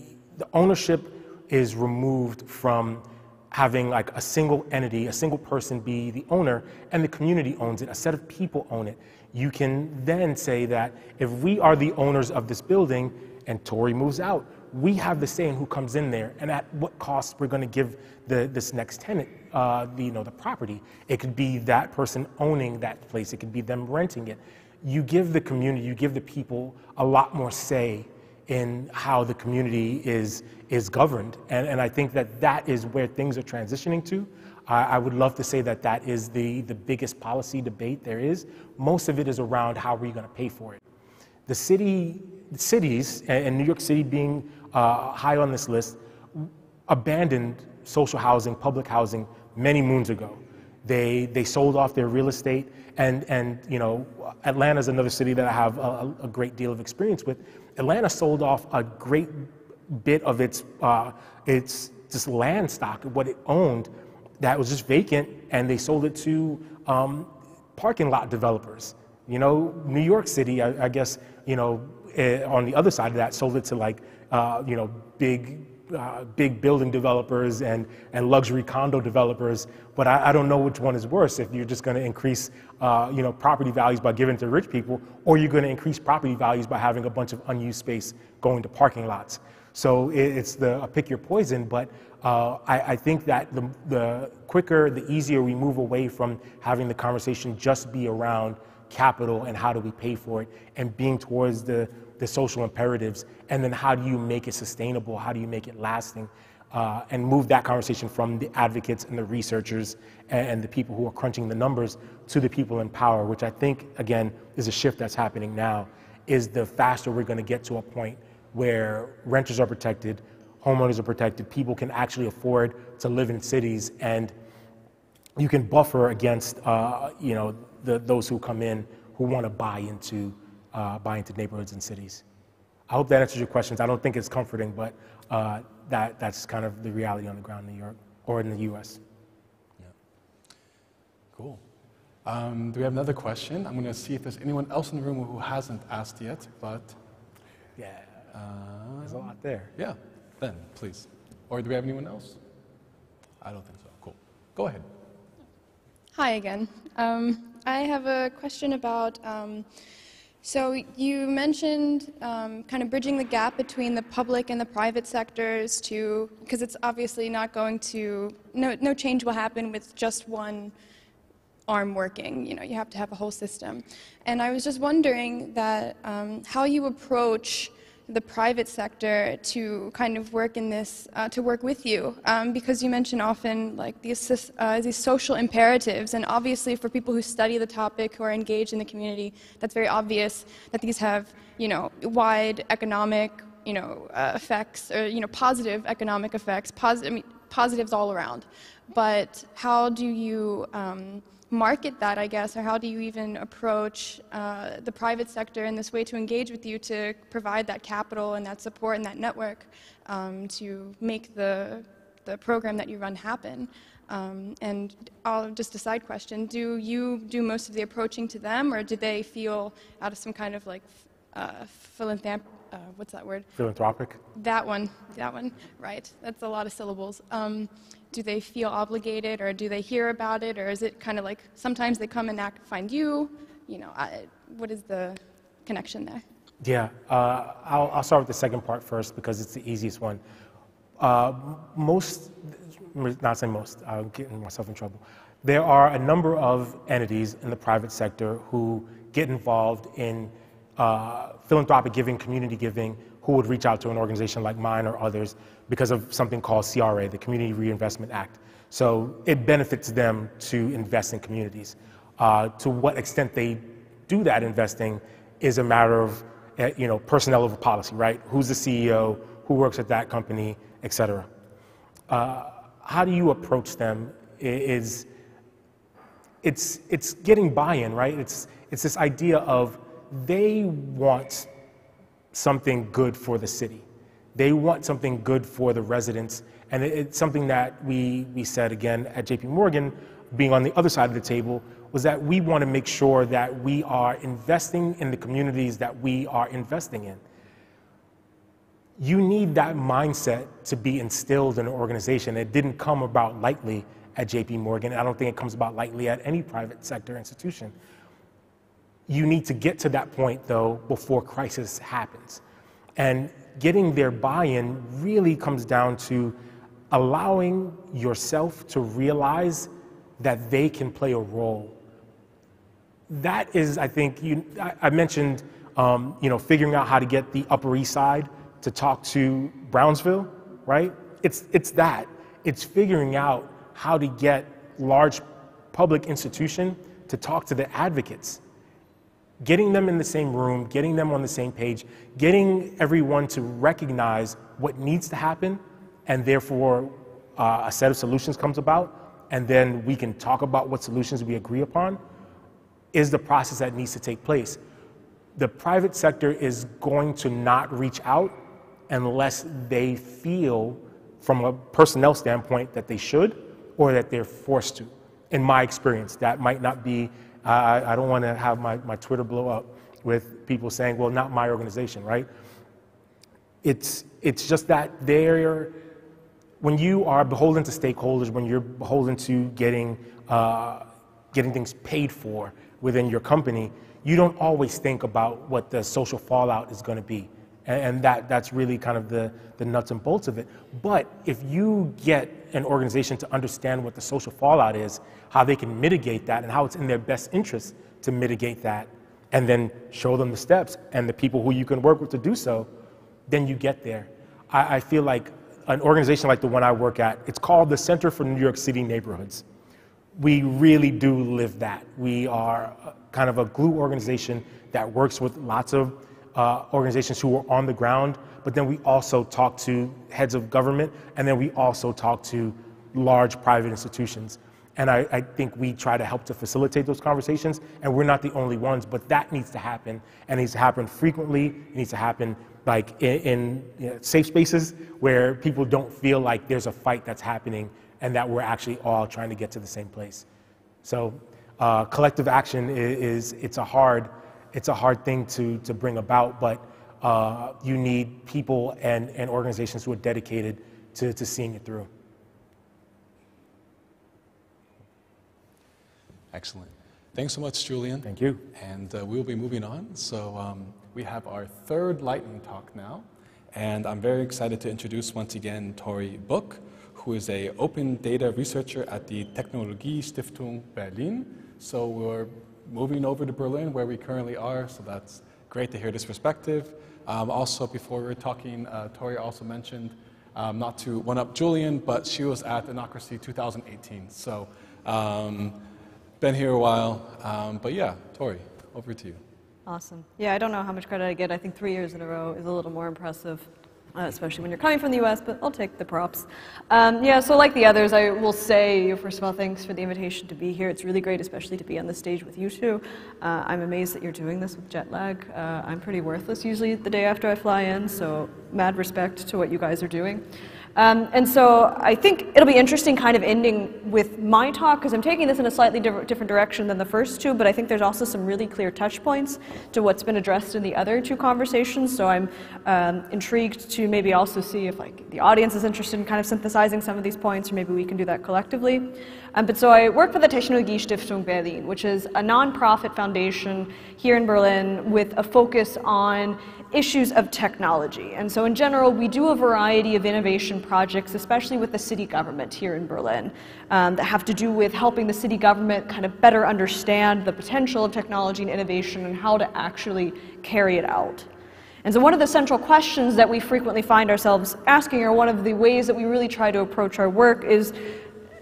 ownership is removed from having like a single entity, a single person be the owner, and the community owns it, a set of people own it. You can then say that if we are the owners of this building and Tory moves out, we have the say in who comes in there and at what cost we're going to give this next tenant the property. It could be that person owning that place. It could be them renting it. You give the community, you give the people a lot more say in how the community is governed. And I think that is where things are transitioning to. I would love to say that is the biggest policy debate there is. Most of it is around how are we going to pay for it. The cities, and New York City being high on this list, abandoned social housing, public housing many moons ago. They sold off their real estate, and Atlanta's another city that I have a great deal of experience with. Atlanta sold off a great bit of its just land stock, what it owned, that was just vacant, and they sold it to parking lot developers. New York City, I guess, on the other side of that, sold it to like big building developers and luxury condo developers. But I don't know which one is worse, if you're just going to increase property values by giving to rich people, or you're going to increase property values by having a bunch of unused space going to parking lots. So it's a pick your poison, but I think that the quicker, the easier we move away from having the conversation just be around capital and how do we pay for it, and being towards the social imperatives, and then how do you make it sustainable, how do you make it lasting, and move that conversation from the advocates and the researchers and the people who are crunching the numbers to the people in power, which I think, again, is a shift that's happening now, is the faster we're going to get to a point where renters are protected, homeowners are protected, people can actually afford to live in cities, and you can buffer against those who come in who want to buy into neighborhoods and cities. I hope that answers your questions. I don't think it's comforting, but that's kind of the reality on the ground in New York or in the U.S. Yeah. Cool. Do we have another question? I'm going to see if there's anyone else in the room who hasn't asked yet, but... Yeah, there's a lot there. Yeah, then, please. Or do we have anyone else? I don't think so. Cool. Go ahead. Hi again. I have a question about, so you mentioned kind of bridging the gap between the public and the private sectors because it's obviously not going to, no change will happen with just one arm working. You have to have a whole system. And I was just wondering that how you approach the private sector to kind of work in this, to work with you? Because you mention often like these social imperatives, and obviously for people who study the topic, who are engaged in the community, that's very obvious that these have, you know, wide economic, you know, effects, or, you know, positive economic effects, positives all around. But how do you market that, I guess, or how do you even approach the private sector in this way to engage with you to provide that capital and that support and that network to make the program that you run happen? And just a side question, do you do most of the approaching to them, or do they feel out of some kind of like what's that word? Philanthropic? That one, right. That's a lot of syllables. Do they feel obligated, or do they hear about it, or is it kind of like sometimes they come and find you? You know, what is the connection there? Yeah, I'll start with the second part first because it's the easiest one. Not saying most, I'm getting myself in trouble. There are a number of entities in the private sector who get involved in philanthropic giving, community giving, who would reach out to an organization like mine or others because of something called CRA, the Community Reinvestment Act. So it benefits them to invest in communities. To what extent they do that investing is a matter of personnel over policy, right? Who's the CEO, who works at that company, et cetera. How do you approach them it's getting buy-in, right? It's this idea of they want something good for the city. They want something good for the residents. And it's something that we said again at JP Morgan, being on the other side of the table, was that we want to make sure that we are investing in the communities that we are investing in. You need that mindset to be instilled in an organization. It didn't come about lightly at JP Morgan. I don't think it comes about lightly at any private sector institution. You need to get to that point, though, before crisis happens. And getting their buy-in really comes down to allowing yourself to realize that they can play a role. That is, I think, I mentioned, figuring out how to get the Upper East Side to talk to Brownsville, right? It's that. It's figuring out how to get large public institution to talk to the advocates. Getting them in the same room, getting them on the same page, getting everyone to recognize what needs to happen, and therefore a set of solutions comes about, and then we can talk about what solutions we agree upon, is the process that needs to take place. The private sector is going to not reach out unless they feel, from a personnel standpoint, that they should or that they're forced to. In my experience, that might not be, I don't want to have my Twitter blow up with people saying, well, not my organization, right? It's just that when you are beholden to stakeholders, when you're beholden to getting things paid for within your company, you don't always think about what the social fallout is going to be. And that's really kind of the nuts and bolts of it. But if you get an organization to understand what the social fallout is, how they can mitigate that, and how it's in their best interest to mitigate that, and then show them the steps and the people who you can work with to do so, then you get there. I feel like an organization like the one I work at, it's called the Center for New York City Neighborhoods. We really do live that. We are kind of a glue organization that works with lots of organizations who are on the ground, but then we also talk to heads of government, and then we also talk to large private institutions. And I think we try to help to facilitate those conversations, and we're not the only ones, but that needs to happen, and it needs to happen frequently. It needs to happen like in safe spaces where people don't feel like there's a fight that's happening and that we're actually all trying to get to the same place. So collective action it's a hard thing to bring about, but you need people and organizations who are dedicated to seeing it through. Excellent. Thanks so much, Julian. Thank you. And we'll be moving on. So we have our third lightning talk now. And I'm very excited to introduce once again Tori Boeck, who is an open data researcher at the Technologiestiftung Berlin. So we're moving over to Berlin, where we currently are. So that's great to hear this perspective. Also, before we were talking, Tori also mentioned, not to one-up Julian, but she was at Innocracy 2018. So, been here a while. But yeah, Tori, over to you. Awesome. Yeah, I don't know how much credit I get. I think 3 years in a row is a little more impressive, especially when you're coming from the US, but I'll take the props. Yeah, so like the others, I will say, first of all, thanks for the invitation to be here. It's really great, especially to be on the stage with you two. I'm amazed that you're doing this with jet lag. I'm pretty worthless usually the day after I fly in, so mad respect to what you guys are doing. And so I think it'll be interesting kind of ending with my talk, because I'm taking this in a slightly different direction than the first two, but I think there's also some really clear touch points to what's been addressed in the other two conversations. So I'm intrigued to maybe also see if like the audience is interested in kind of synthesizing some of these points, or maybe we can do that collectively. But so I work for the Technologiestiftung Berlin, which is a nonprofit foundation here in Berlin with a focus on issues of technology. And so in general, we do a variety of innovation projects, especially with the city government here in Berlin, that have to do with helping the city government kind of better understand the potential of technology and innovation and how to actually carry it out. And so one of the central questions that we frequently find ourselves asking, or one of the ways that we really try to approach our work, is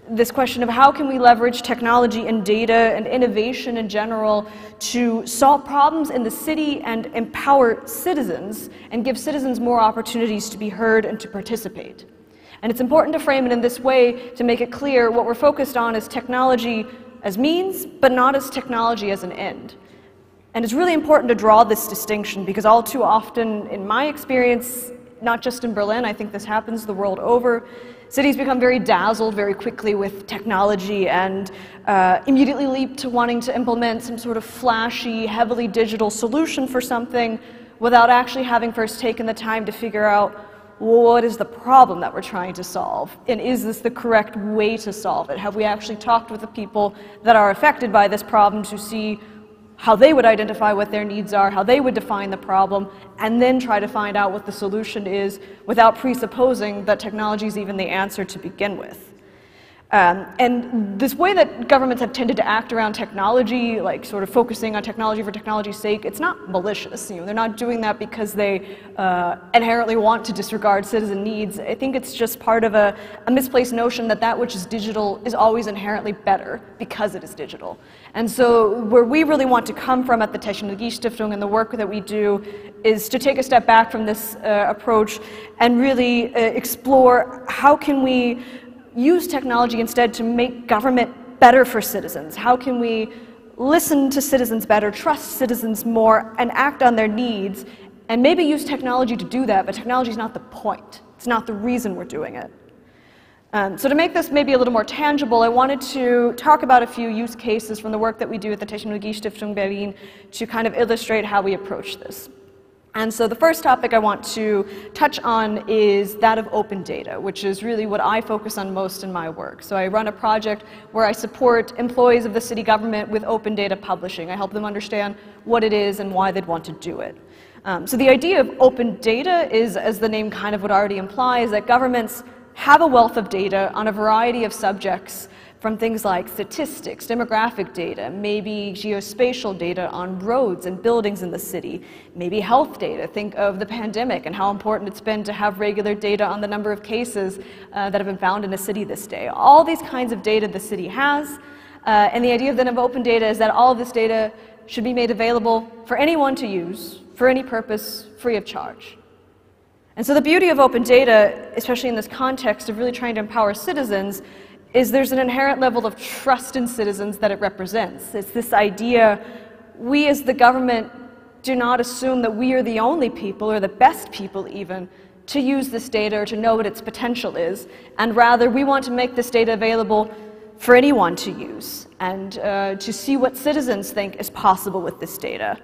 this question of how can we leverage technology and data and innovation in general to solve problems in the city and empower citizens and give citizens more opportunities to be heard and to participate. And it's important to frame it in this way to make it clear what we're focused on is technology as means, but not as technology as an end. And it's really important to draw this distinction because all too often, in my experience, not just in Berlin, I think this happens the world over, cities become very dazzled very quickly with technology and immediately leap to wanting to implement some sort of flashy, heavily digital solution for something without actually having first taken the time to figure out what is the problem that we're trying to solve, and is this the correct way to solve it? Have we actually talked with the people that are affected by this problem to see how they would identify what their needs are, how they would define the problem, and then try to find out what the solution is without presupposing that technology is even the answer to begin with. And this way that governments have tended to act around technology, like sort of focusing on technology for technology's sake, it's not malicious. You know, they're not doing that because they inherently want to disregard citizen needs. I think it's just part of a misplaced notion that that which is digital is always inherently better because it is digital. And so where we really want to come from at the Technologiestiftung and the work that we do is to take a step back from this approach and really explore how can we use technology instead to make government better for citizens? How can we listen to citizens better, trust citizens more, and act on their needs, and maybe use technology to do that, but technology is not the point. It's not the reason we're doing it. So to make this maybe a little more tangible, I wanted to talk about a few use cases from the work that we do at the Technologiestiftung Berlin to kind of illustrate how we approach this. And so the first topic I want to touch on is that of open data, which is really what I focus on most in my work. So I run a project where I support employees of the city government with open data publishing. I help them understand what it is and why they'd want to do it. So the idea of open data is, as the name kind of would already imply, is that governments have a wealth of data on a variety of subjects, from things like statistics, demographic data, maybe geospatial data on roads and buildings in the city, maybe health data. Think of the pandemic and how important it's been to have regular data on the number of cases that have been found in a city this day. All these kinds of data the city has, and the idea then of open data is that all of this data should be made available for anyone to use, for any purpose, free of charge. And so the beauty of open data, especially in this context of really trying to empower citizens, is there's an inherent level of trust in citizens that it represents. It's this idea, we as the government do not assume that we are the only people, or the best people even, to use this data or to know what its potential is, and rather we want to make this data available for anyone to use, and to see what citizens think is possible with this data.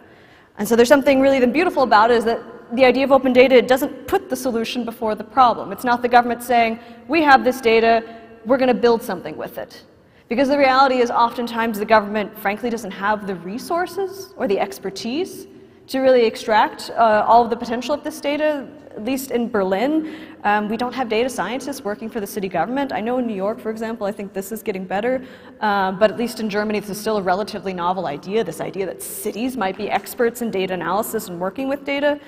And so there's something really then beautiful about it, is that the idea of open data, it doesn't put the solution before the problem. It's not the government saying, we have this data, we're going to build something with it. Because the reality is oftentimes the government, frankly, doesn't have the resources or the expertise to really extract all of the potential of this data. At least in Berlin, we don't have data scientists working for the city government. I know in New York, for example, I think this is getting better, but at least in Germany, this is still a relatively novel idea, this idea that cities might be experts in data analysis and working with data.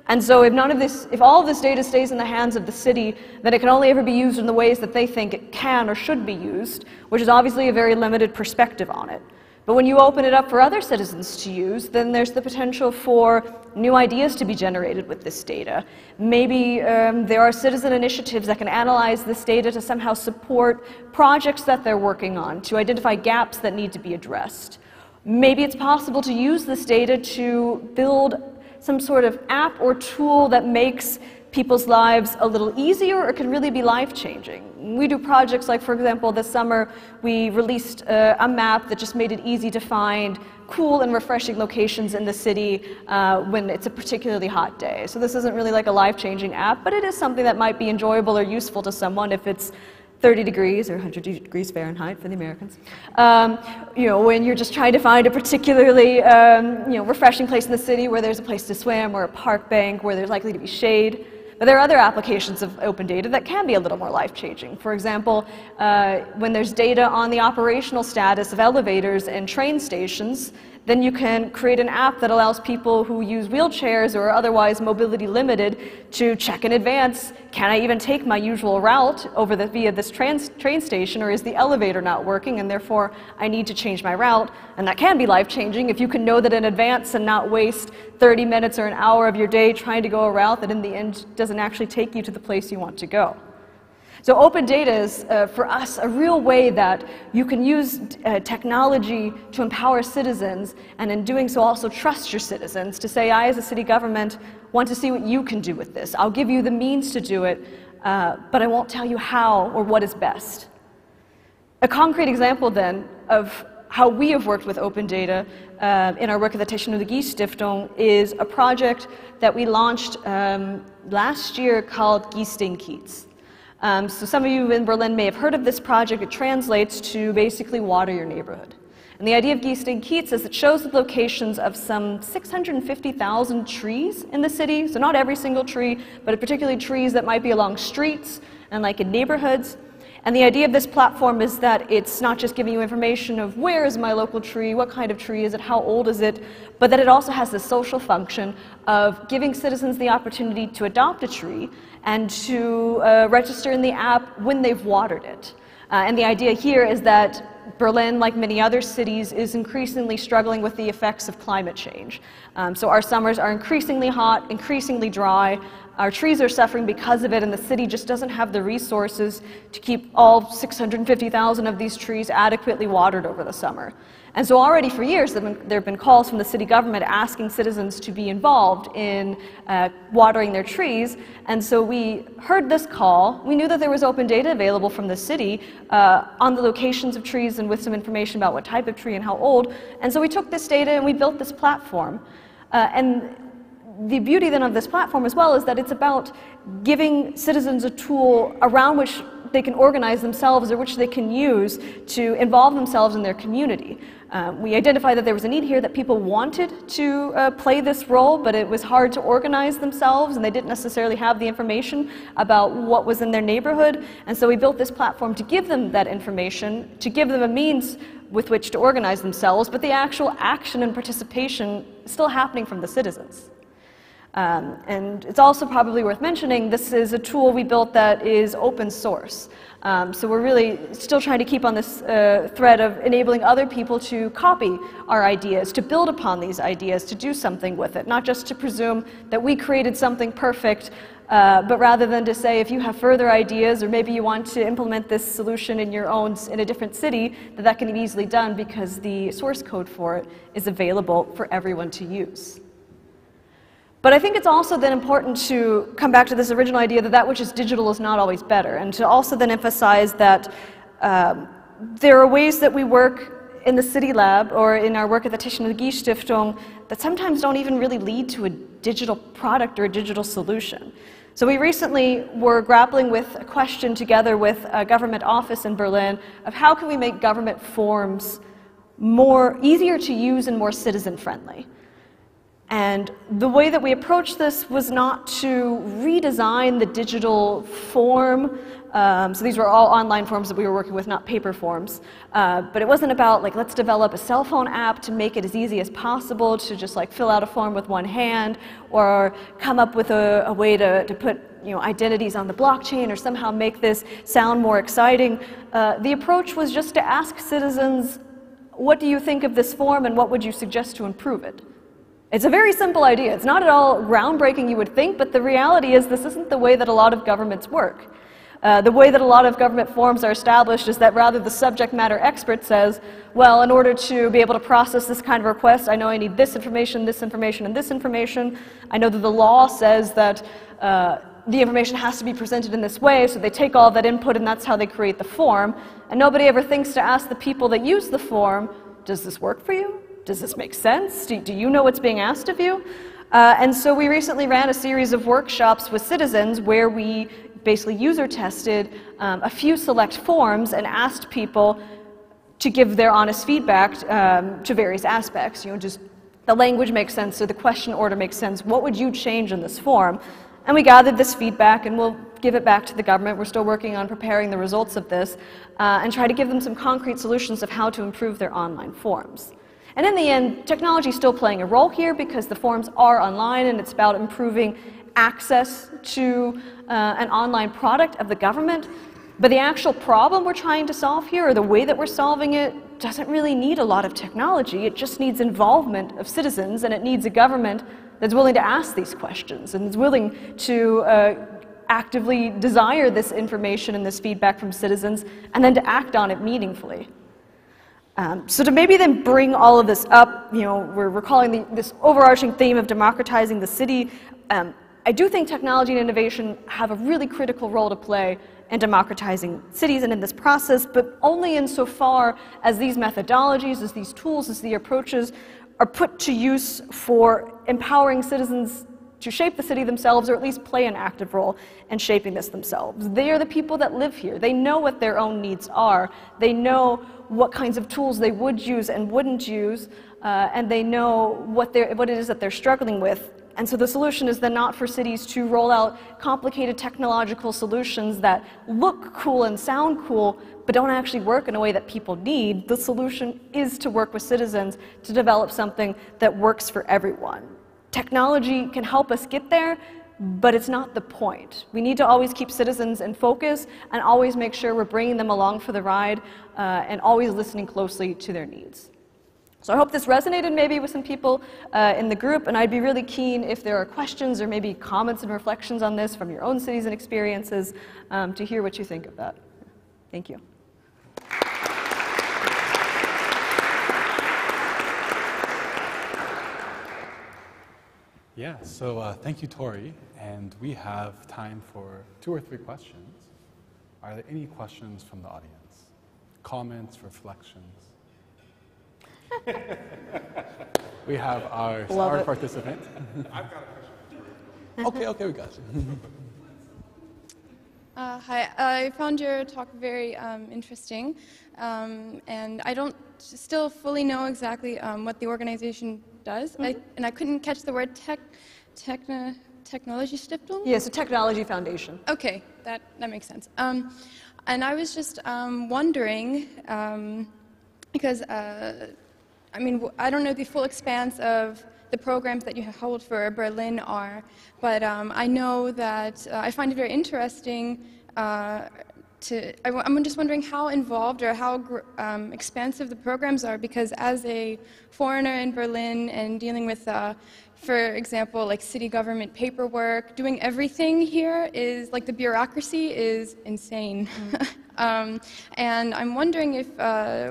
And so if all of this data stays in the hands of the city, then it can only ever be used in the ways that they think it can or should be used, which is obviously a very limited perspective on it. But when you open it up for other citizens to use, then there's the potential for new ideas to be generated with this data. Maybe there are citizen initiatives that can analyze this data to somehow support projects that they're working on, to identify gaps that need to be addressed. Maybe it's possible to use this data to build some sort of app or tool that makes people's lives a little easier or can really be life-changing. We do projects like, for example, this summer we released a map that just made it easy to find cool and refreshing locations in the city when it's a particularly hot day. So this isn't really like a life-changing app, but it is something that might be enjoyable or useful to someone if it's 30 degrees or 100 degrees Fahrenheit for the Americans. When you're just trying to find a particularly refreshing place in the city where there's a place to swim or a park bank where there's likely to be shade. But there are other applications of open data that can be a little more life-changing. For example, when there's data on the operational status of elevators and train stations, then you can create an app that allows people who use wheelchairs or are otherwise mobility limited to check in advance, can I even take my usual route via this train station, or is the elevator not working and therefore I need to change my route? And that can be life-changing if you can know that in advance and not waste 30 minutes or an hour of your day trying to go a route that in the end doesn't actually take you to the place you want to go. So open data is, for us, a real way that you can use technology to empower citizens, and in doing so also trust your citizens to say, I as a city government want to see what you can do with this. I'll give you the means to do it, but I won't tell you how or what is best. A concrete example then of how we have worked with open data in our work at the Technologiestiftung is a project that we launched last year called Kiez. So some of you in Berlin may have heard of this project. It translates to basically water your neighborhood. And the idea of Kiez is it shows the locations of some 650,000 trees in the city. So not every single tree, but particularly trees that might be along streets and like in neighborhoods. And the idea of this platform is that it's not just giving you information of where is my local tree, what kind of tree is it, how old is it, but that it also has the social function of giving citizens the opportunity to adopt a tree and to register in the app when they've watered it. And the idea here is that Berlin, like many other cities, is increasingly struggling with the effects of climate change. So our summers are increasingly hot, increasingly dry. Our trees are suffering because of it, and the city just doesn't have the resources to keep all 650,000 of these trees adequately watered over the summer. And so already for years there have been calls from the city government asking citizens to be involved in watering their trees. And so we heard this call. We knew that there was open data available from the city on the locations of trees and with some information about what type of tree and how old. And so we took this data and we built this platform. And the beauty then of this platform as well is that it's about giving citizens a tool around which they can organize themselves or which they can use to involve themselves in their community. We identified that there was a need here, that people wanted to play this role, but it was hard to organize themselves and they didn't necessarily have the information about what was in their neighborhood. And so we built this platform to give them that information, to give them a means with which to organize themselves, but the actual action and participation is still happening from the citizens. And it's also probably worth mentioning, this is a tool we built that is open source. So we're really still trying to keep on this thread of enabling other people to copy our ideas, to build upon these ideas, to do something with it, not just to presume that we created something perfect, but rather than to say if you have further ideas or maybe you want to implement this solution in your own, in a different city, that can be easily done because the source code for it is available for everyone to use. But I think it's also then important to come back to this original idea that that which is digital is not always better, and to also then emphasize that there are ways that we work in the City Lab or in our work at the Technologiestiftung that sometimes don't even really lead to a digital product or a digital solution. So we recently were grappling with a question together with a government office in Berlin of how can we make government forms easier to use and more citizen-friendly. And the way that we approached this was not to redesign the digital form. So these were all online forms that we were working with, not paper forms. But it wasn't about, like, let's develop a cell phone app to make it as easy as possible to just, like, fill out a form with one hand, or come up with a way to put, you know, identities on the blockchain, or somehow make this sound more exciting. The approach was just to ask citizens, what do you think of this form, and what would you suggest to improve it? It's a very simple idea. It's not at all groundbreaking, you would think, but the reality is this isn't the way that a lot of governments work. The way that a lot of government forms are established is that rather the subject matter expert says, well, in order to be able to process this kind of request, I know I need this information, and this information. I know that the law says that the information has to be presented in this way, so they take all of that input and that's how they create the form. And nobody ever thinks to ask the people that use the form, does this work for you? Does this make sense? Do you know what's being asked of you? And so we recently ran a series of workshops with citizens where we basically user tested a few select forms and asked people to give their honest feedback to various aspects. You know, just the language makes sense, so the question order makes sense. What would you change in this form? And we gathered this feedback, and we'll give it back to the government. We're still working on preparing the results of this and try to give them some concrete solutions of how to improve their online forms. And in the end, technology is still playing a role here because the forms are online, and it's about improving access to an online product of the government. But the actual problem we're trying to solve here, or the way that we're solving it, doesn't really need a lot of technology. It just needs involvement of citizens, and it needs a government that's willing to ask these questions and is willing to actively desire this information and this feedback from citizens, and then to act on it meaningfully. So to maybe then bring all of this up, you know, we're calling this overarching theme of democratizing the city. I do think technology and innovation have a really critical role to play in democratizing cities and in this process, but only insofar as these methodologies, as these tools, as the approaches are put to use for empowering citizens to shape the city themselves, or at least play an active role in shaping this themselves. They are the people that live here. They know what their own needs are. They know what kinds of tools they would use and wouldn't use, and they know what it is that they're struggling with. And so the solution is then not for cities to roll out complicated technological solutions that look cool and sound cool, but don't actually work in a way that people need. The solution is to work with citizens to develop something that works for everyone. Technology can help us get there, but it's not the point. We need to always keep citizens in focus and always make sure we're bringing them along for the ride and always listening closely to their needs. So I hope this resonated maybe with some people in the group, and I'd be really keen if there are questions or maybe comments and reflections on this from your own cities and experiences to hear what you think of that. Thank you. Yeah, so thank you, Tori. And we have time for 2 or 3 questions. Are there any questions from the audience? Comments, reflections? We have our star participant. I've got a question. Okay, we got you. Hi, I found your talk very interesting, and I don't still fully know exactly what the organization does, and I couldn't catch the word Technologiestiftung? Yes, a technology foundation. Okay, that makes sense. And I was just wondering, because I mean, I don't know the full expanse of the programs that you hold for Berlin are, but I know that I find it very interesting I'm just wondering how involved or how expansive the programs are, because as a foreigner in Berlin and dealing with, for example, like city government paperwork, doing everything here is, like, the bureaucracy is insane. And I'm wondering if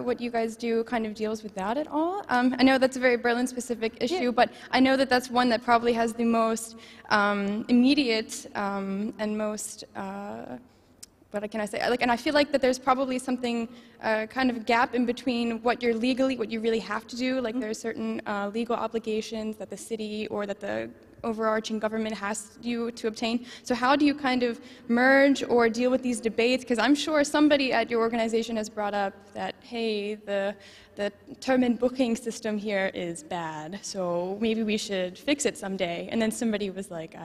what you guys do kind of deals with that at all. I know that's a very Berlin-specific issue, but I know that that's one that probably has the most immediate and most what can I say? Like, and I feel like that there's probably something kind of a gap in between what you really have to do. Like, there are certain legal obligations that the city or that the overarching government has you to obtain. So how do you kind of merge or deal with these debates? Because I'm sure somebody at your organization has brought up that, hey, the term and booking system here is bad, so maybe we should fix it someday. And then somebody was like,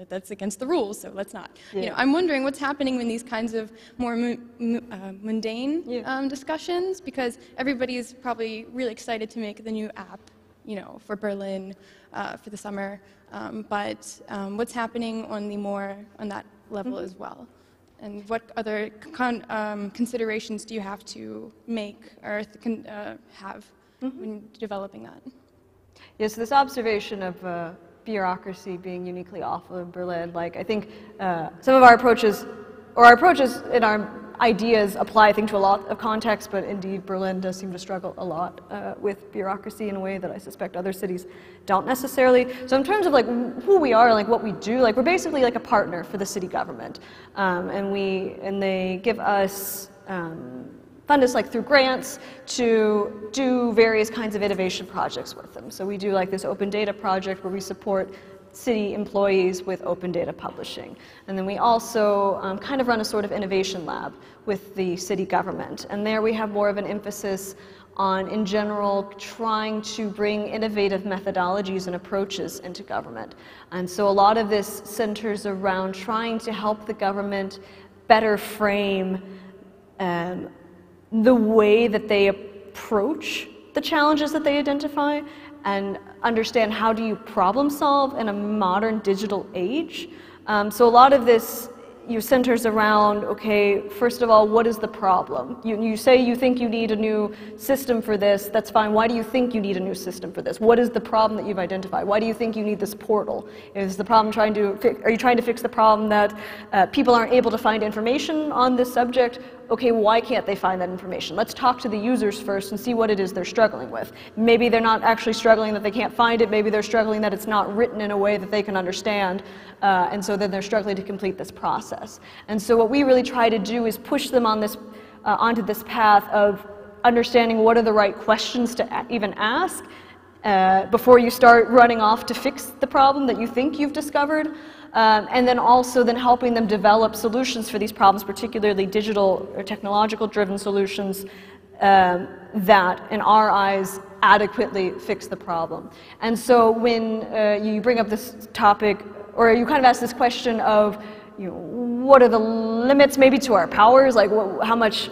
that's against the rules, so let's not. Yeah. You know, I'm wondering what's happening in these kinds of more mundane discussions, because everybody is probably really excited to make the new app, you know, for Berlin for the summer. But what's happening on the on that level as well? And what other considerations do you have to make or have when developing that? Yes, this observation of bureaucracy being uniquely awful in Berlin, like I think some of our approaches in our ideas apply, I think, to a lot of contexts, but indeed Berlin does seem to struggle a lot with bureaucracy in a way that I suspect other cities don't necessarily. So in terms of like who we are, like what we do, like we're basically like a partner for the city government, and they give us fund us like through grants to do various kinds of innovation projects with them. So we do like this open data project where we support city employees with open data publishing. And then we also kind of run a sort of innovation lab with the city government. And there we have more of an emphasis on, in general, trying to bring innovative methodologies and approaches into government. And so a lot of this centers around trying to help the government better frame the way that they approach the challenges that they identify, and understand how do you problem solve in a modern digital age. So a lot of this centers around, okay, first of all, what is the problem? You say you think you need a new system for this, that's fine. Why do you think you need a new system for this? What is the problem that you've identified? Why do you think you need this portal? Is the problem are you trying to fix the problem that people aren't able to find information on this subject? Okay, why can't they find that information? Let's talk to the users first and see what it is they're struggling with. Maybe they're not actually struggling that they can't find it, maybe they're struggling that it's not written in a way that they can understand, and so then they're struggling to complete this process. And so what we really try to do is push them on this, onto this path of understanding what are the right questions to even ask before you start running off to fix the problem that you think you've discovered. And then also then helping them develop solutions for these problems, particularly digital or technological driven solutions that, in our eyes, adequately fix the problem. And so when you bring up this topic, or you kind of ask this question of, what are the limits maybe to our powers, like how much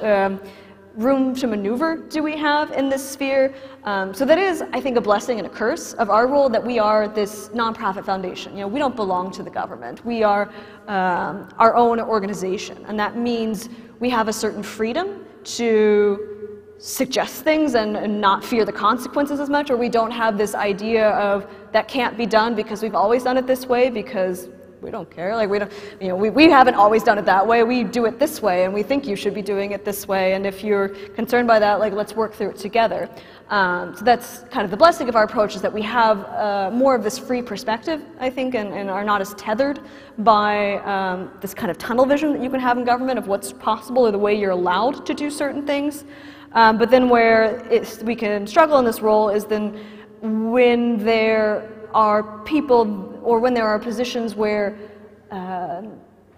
room to maneuver do we have in this sphere? So that is, I think, a blessing and a curse of our role, that we are this nonprofit foundation. We don't belong to the government. We are our own organization, and that means we have a certain freedom to suggest things and not fear the consequences as much, or we don't have this idea of that can't be done because we've always done it this way, because we don't care. Like we don't, we haven't always done it that way. We do it this way, and we think you should be doing it this way. And if you're concerned by that, like let's work through it together. So that's kind of the blessing of our approach, is that we have more of this free perspective, I think, and are not as tethered by this kind of tunnel vision that you can have in government of what's possible or the way you're allowed to do certain things. But then where we can struggle in this role is then when there are people, or when there are positions where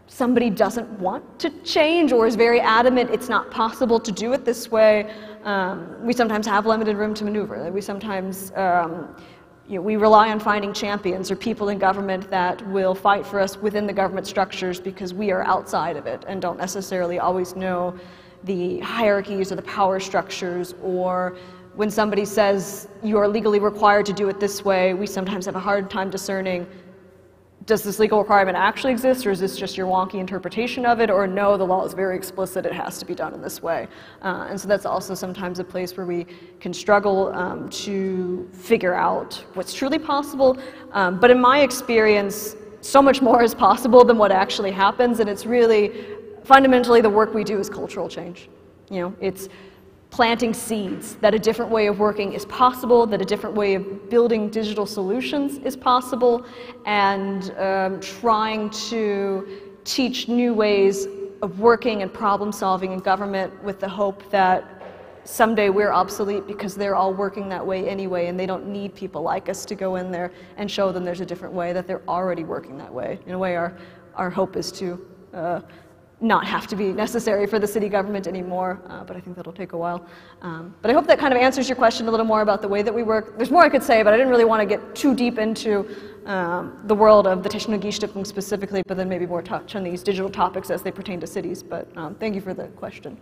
somebody doesn't want to change or is very adamant it's not possible to do it this way, we sometimes have limited room to maneuver. We sometimes we rely on finding champions or people in government that will fight for us within the government structures, because we are outside of it and don't necessarily always know the hierarchies or the power structures. Or when somebody says you are legally required to do it this way, we sometimes have a hard time discerning, does this legal requirement actually exist, or is this just your wonky interpretation of it, or no, the law is very explicit, it has to be done in this way. And so that's also sometimes a place where we can struggle to figure out what's truly possible. But in my experience, so much more is possible than what actually happens, and it's really, fundamentally, the work we do is cultural change. It's planting seeds that a different way of working is possible, that a different way of building digital solutions is possible, and trying to teach new ways of working and problem solving in government, with the hope that someday we're obsolete because they're all working that way anyway, and they don't need people like us to go in there and show them there's a different way, that they're already working that way. In a way, our hope is to not have to be necessary for the city government anymore, but I think that'll take a while. But I hope that kind of answers your question a little more about the way that we work. There's more I could say, but I didn't really want to get too deep into the world of the Technologiestiftung specifically, but then maybe more touch on these digital topics as they pertain to cities. But thank you for the question.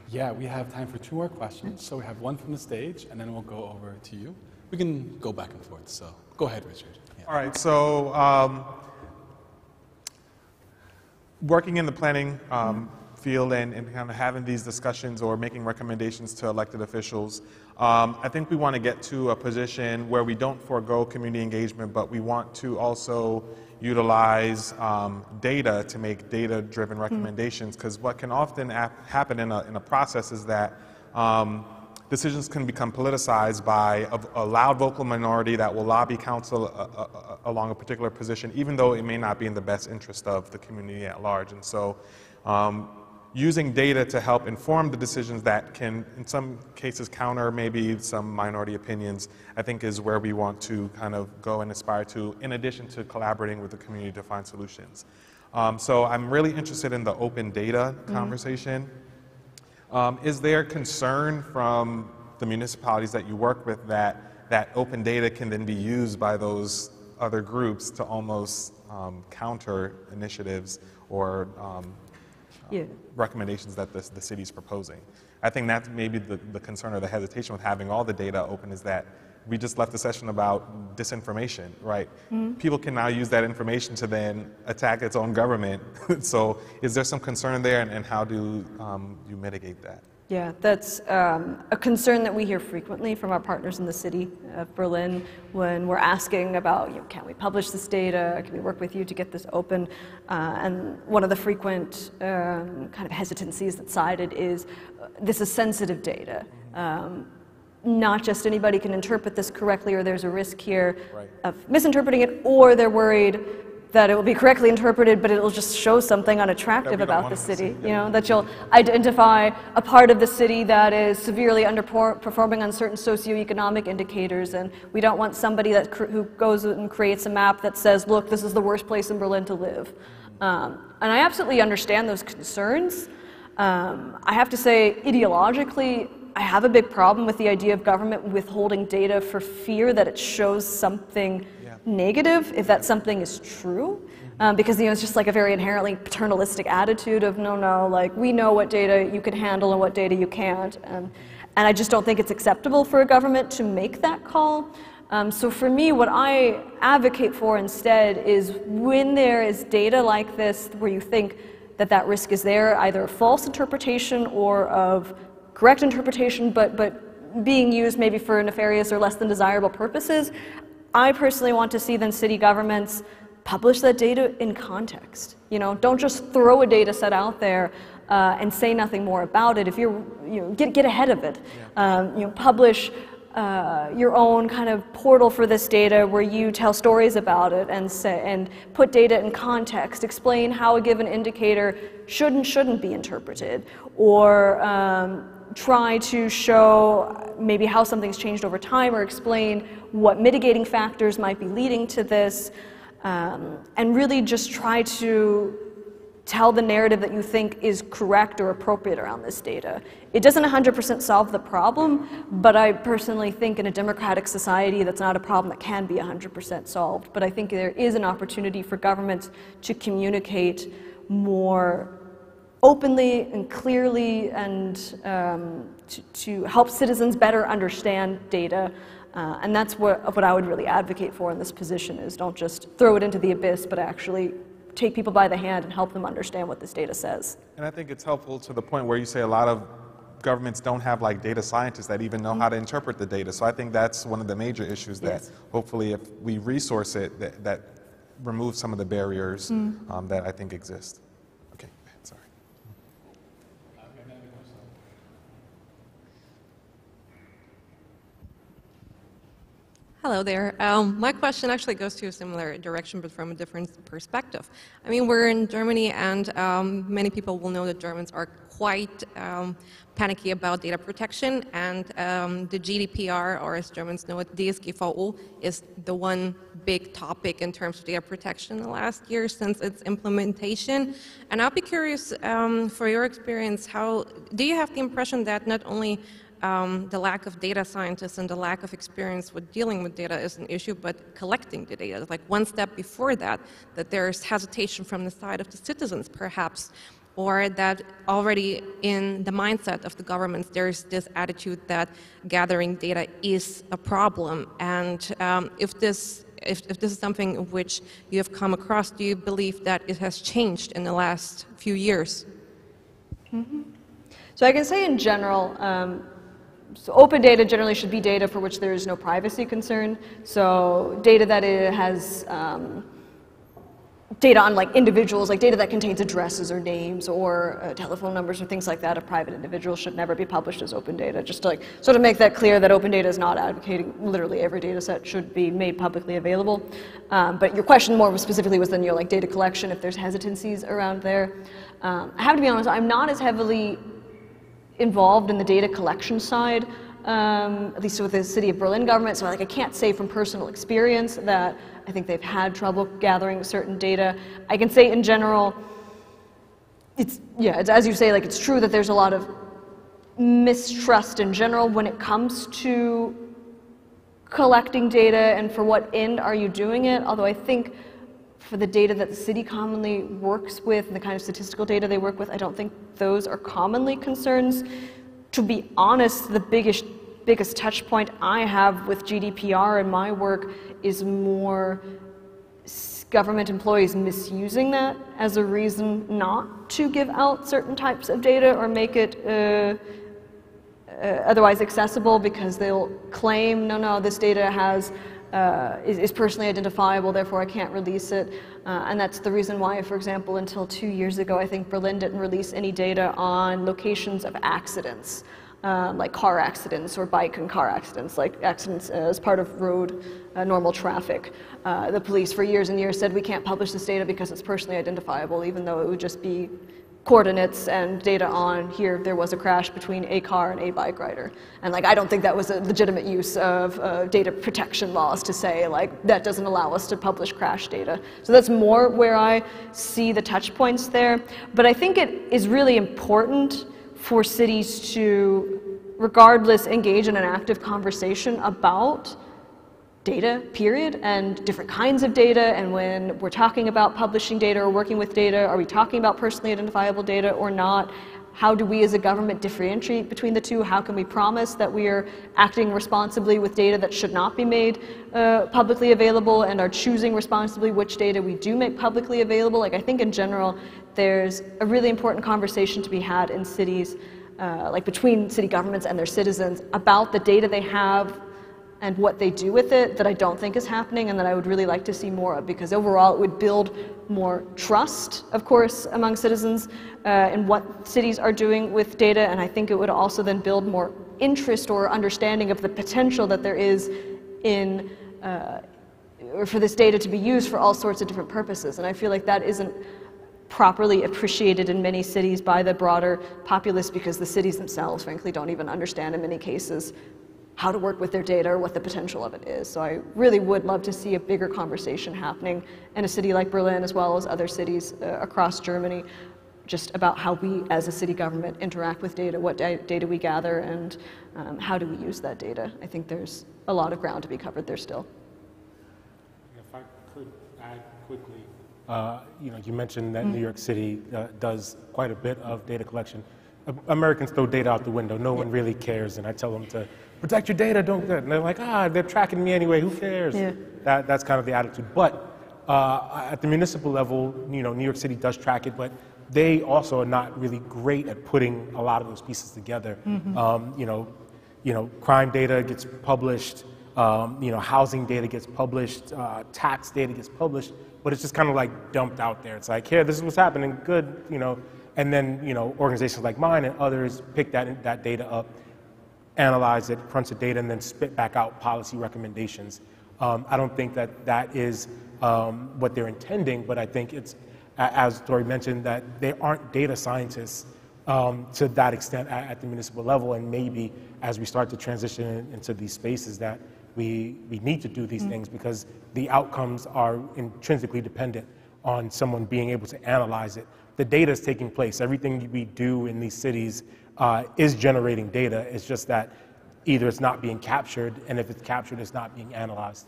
Yeah, we have time for 2 more questions. So we have one from the stage, and then we'll go over to you. We can go back and forth, so go ahead, Richard. Yeah. All right, so working in the planning field and kind of having these discussions or making recommendations to elected officials, I think we want to get to a position where we don't forego community engagement, but we want to also utilize data to make data-driven recommendations, because what can often happen in a process is that decisions can become politicized by a loud vocal minority that will lobby council along a particular position, even though it may not be in the best interest of the community at large. And so using data to help inform the decisions that can, in some cases, counter maybe some minority opinions, I think is where we want to kind of go and aspire to, in addition to collaborating with the community to find solutions. So I'm really interested in the open data conversation. Is there concern from the municipalities that you work with that open data can then be used by those other groups to almost counter initiatives or recommendations that the city's proposing? I think that's maybe the concern or the hesitation with having all the data open, is that we just left the session about disinformation, right? People can now use that information to then attack its own government. So is there some concern there, and how do you mitigate that? Yeah, that's a concern that we hear frequently from our partners in the city of Berlin when we're asking about, can we publish this data? Can we work with you to get this open? And one of the frequent kind of hesitancies that's cited is this is sensitive data. Not just anybody can interpret this correctly, or there's a risk here of misinterpreting it, or they're worried that it will be correctly interpreted, but it will just show something unattractive about the city. That you'll identify a part of the city that is severely underperforming on certain socioeconomic indicators, and we don't want somebody who goes and creates a map that says, look, this is the worst place in Berlin to live. And I absolutely understand those concerns. I have to say, ideologically, I have a big problem with the idea of government withholding data for fear that it shows something negative, if that something is true. Because it's just like a very inherently paternalistic attitude of no, like we know what data you can handle and what data you can't. And I just don't think it's acceptable for a government to make that call. So for me, what I advocate for instead is when there is data like this where you think that risk is there, either a false interpretation or of correct interpretation, but being used maybe for nefarious or less than desirable purposes, I personally want to see then city governments publish that data in context. Don't just throw a data set out there and say nothing more about it. If get ahead of it. Publish your own kind of portal for this data where you tell stories about it and put data in context, explain how a given indicator should and shouldn't be interpreted, or try to show maybe how something's changed over time, or explain what mitigating factors might be leading to this, and really just try to tell the narrative that you think is correct or appropriate around this data. It doesn't 100% solve the problem, but I personally think in a democratic society that's not a problem that can be 100% solved. But I think there is an opportunity for governments to communicate more openly and clearly, and to help citizens better understand data. And that's what I would really advocate for in this position, is don't just throw it into the abyss, but actually take people by the hand and help them understand what this data says. And I think it's helpful to the point where you say a lot of governments don't have like data scientists that even know how to interpret the data. So I think that's one of the major issues that hopefully if we resource it, that removes some of the barriers that I think exist. Okay, sorry. Hello there. My question actually goes to a similar direction, but from a different perspective. I mean, we're in Germany, and many people will know that Germans are quite panicky about data protection, and the GDPR, or as Germans know it, DSGVO, is the one big topic in terms of data protection in the last year since its implementation. And I'll be curious, for your experience, how do you have the impression that not only the lack of data scientists and the lack of experience with dealing with data is an issue, but collecting the data, like one step before that, that there's hesitation from the side of the citizens, perhaps, or that already in the mindset of the governments, there's this attitude that gathering data is a problem. And if this is something which you have come across, do you believe that it has changed in the last few years? Mm-hmm. So I can say in general, so open data generally should be data for which there is no privacy concern. So data that it has data on like individuals, like data that contains addresses or names or telephone numbers or things like that of private individuals should never be published as open data. Just to like sort of make that clear that open data is not advocating literally every data set should be made publicly available. But your question more specifically was then like data collection, if there's hesitancies around there. I have to be honest, I'm not as heavily involved in the data collection side, at least with the City of Berlin government, so like I can't say from personal experience that I think they've had trouble gathering certain data. I can say in general, it's as you say, like it's true that there's a lot of mistrust in general when it comes to collecting data and for what end are you doing it, although I think for the data that the city commonly works with and the kind of statistical data they work with, I don't think those are commonly concerns. To be honest, the biggest touch point I have with GDPR in my work is more government employees misusing that as a reason not to give out certain types of data or make it otherwise accessible, because they'll claim, no, this data has is personally identifiable, therefore I can't release it. And that's the reason why, for example, until 2 years ago, I think Berlin didn't release any data on locations of accidents, like car accidents or bike and car accidents, like accidents as part of road normal traffic. The police for years and years said we can't publish this data because it's personally identifiable, even though it would just be coordinates and data on here there was a crash between a car and a bike rider. And like I don't think that was a legitimate use of data protection laws to say like that doesn't allow us to publish crash data. So that's more where I see the touch points there. But I think it is really important for cities to regardless engage in an active conversation about data, period, and different kinds of data. And when we're talking about publishing data or working with data, are we talking about personally identifiable data or not? How do we as a government differentiate between the two? How can we promise that we are acting responsibly with data that should not be made publicly available, and are choosing responsibly which data we do make publicly available? Like I think in general, there's a really important conversation to be had in cities, like between city governments and their citizens, about the data they have and what they do with it, that I don't think is happening and that I would really like to see more of, because overall it would build more trust, of course, among citizens in what cities are doing with data, and I think it would also then build more interest or understanding of the potential that there is in for this data to be used for all sorts of different purposes. And I feel like that isn't properly appreciated in many cities by the broader populace, because the cities themselves, frankly, don't even understand in many cases how to work with their data or what the potential of it is. So I really would love to see a bigger conversation happening in a city like Berlin, as well as other cities across Germany, just about how we as a city government interact with data, what data we gather, and how do we use that data. I think there's a lot of ground to be covered there still. If I could add quickly, you mentioned that New York City does quite a bit of data collection. Americans throw data out the window. No one really cares, and I tell them to protect your data, don't do that. And they're like, they're tracking me anyway, who cares? Yeah. That's kind of the attitude. But at the municipal level, New York City does track it, but they also are not really great at putting a lot of those pieces together. Mm-hmm. Crime data gets published, housing data gets published, tax data gets published, but it's just kind of like dumped out there. It's like, here, this is what's happening, good, and then, organizations like mine and others pick that data up, analyze it, crunch the data, and then spit back out policy recommendations. I don't think that that is what they're intending, but I think it's, as Tori mentioned, that they aren't data scientists to that extent at the municipal level, and maybe as we start to transition into these spaces that we need to do these things, because the outcomes are intrinsically dependent on someone being able to analyze it. The data is taking place. Everything we do in these cities is generating data. It's just that either it's not being captured, and if it's captured, it's not being analyzed.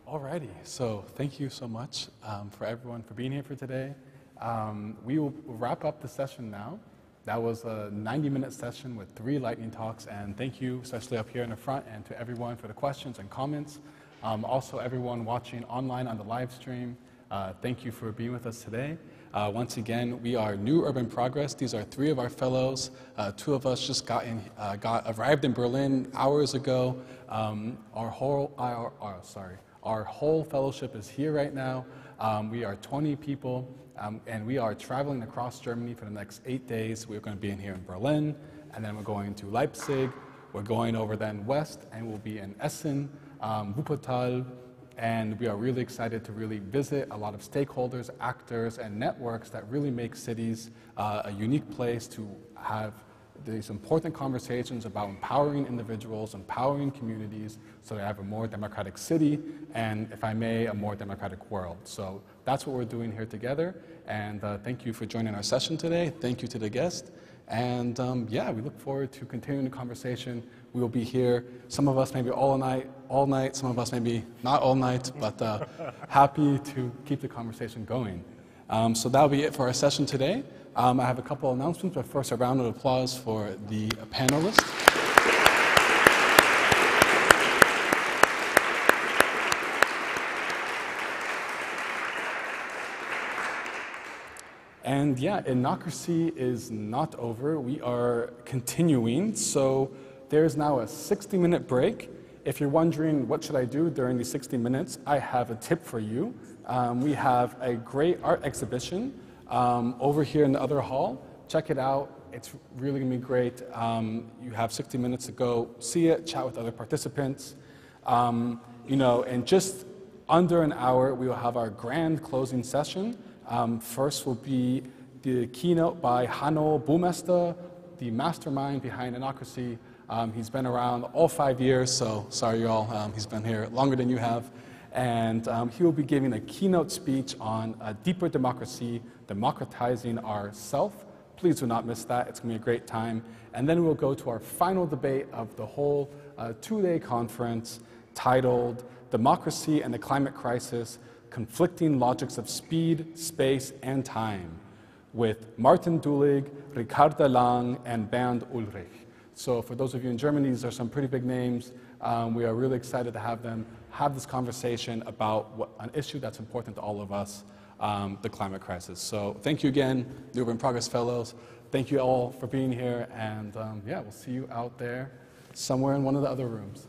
Alrighty, so thank you so much for everyone for being here for today. We will wrap up the session now. That was a 90-minute session with 3 lightning talks, and thank you, especially up here in the front, and to everyone for the questions and comments. Also, everyone watching online on the live stream, thank you for being with us today. Once again, we are New Urban Progress. These are 3 of our fellows. 2 of us just arrived in Berlin hours ago. Our whole fellowship is here right now. We are 20 people, and we are traveling across Germany for the next 8 days. We're going to be in here in Berlin, and then we're going to Leipzig. We're going over then west, and we'll be in Essen, Wuppertal, and we are really excited to really visit a lot of stakeholders, actors, and networks that really make cities a unique place to have these important conversations about empowering individuals, empowering communities, so they have a more democratic city, and if I may, a more democratic world. So that's what we're doing here together, and thank you for joining our session today. Thank you to the guest, and yeah, we look forward to continuing the conversation. We will be here, some of us maybe all night, some of us maybe not all night, but happy to keep the conversation going. So that'll be it for our session today. I have a couple of announcements, but first a round of applause for the panelists. And yeah, Innocracy is not over. We are continuing. So there's now a 60-minute break. If you're wondering what should I do during these 60 minutes, I have a tip for you. We have a great art exhibition over here in the other hall. Check it out. It's really going to be great. You have 60 minutes to go see it, chat with other participants. You know, in just under an hour, we will have our grand closing session. First will be the keynote by Hanno Bumester, the mastermind behind Innocracy. He's been around all 5 years, so sorry y'all, he's been here longer than you have. And he will be giving a keynote speech on a deeper democracy, democratizing ourself. Please do not miss that. It's going to be a great time. And then we'll go to our final debate of the whole 2-day conference titled Democracy and the Climate Crisis, Conflicting Logics of Speed, Space, and Time with Martin Dulig, Ricarda Lang, and Bernd Ulrich. So for those of you in Germany, these are some pretty big names. We are really excited to have them have this conversation about an issue that's important to all of us, the climate crisis. So thank you again, New Urban Progress Fellows. Thank you all for being here, and yeah, we'll see you out there somewhere in one of the other rooms.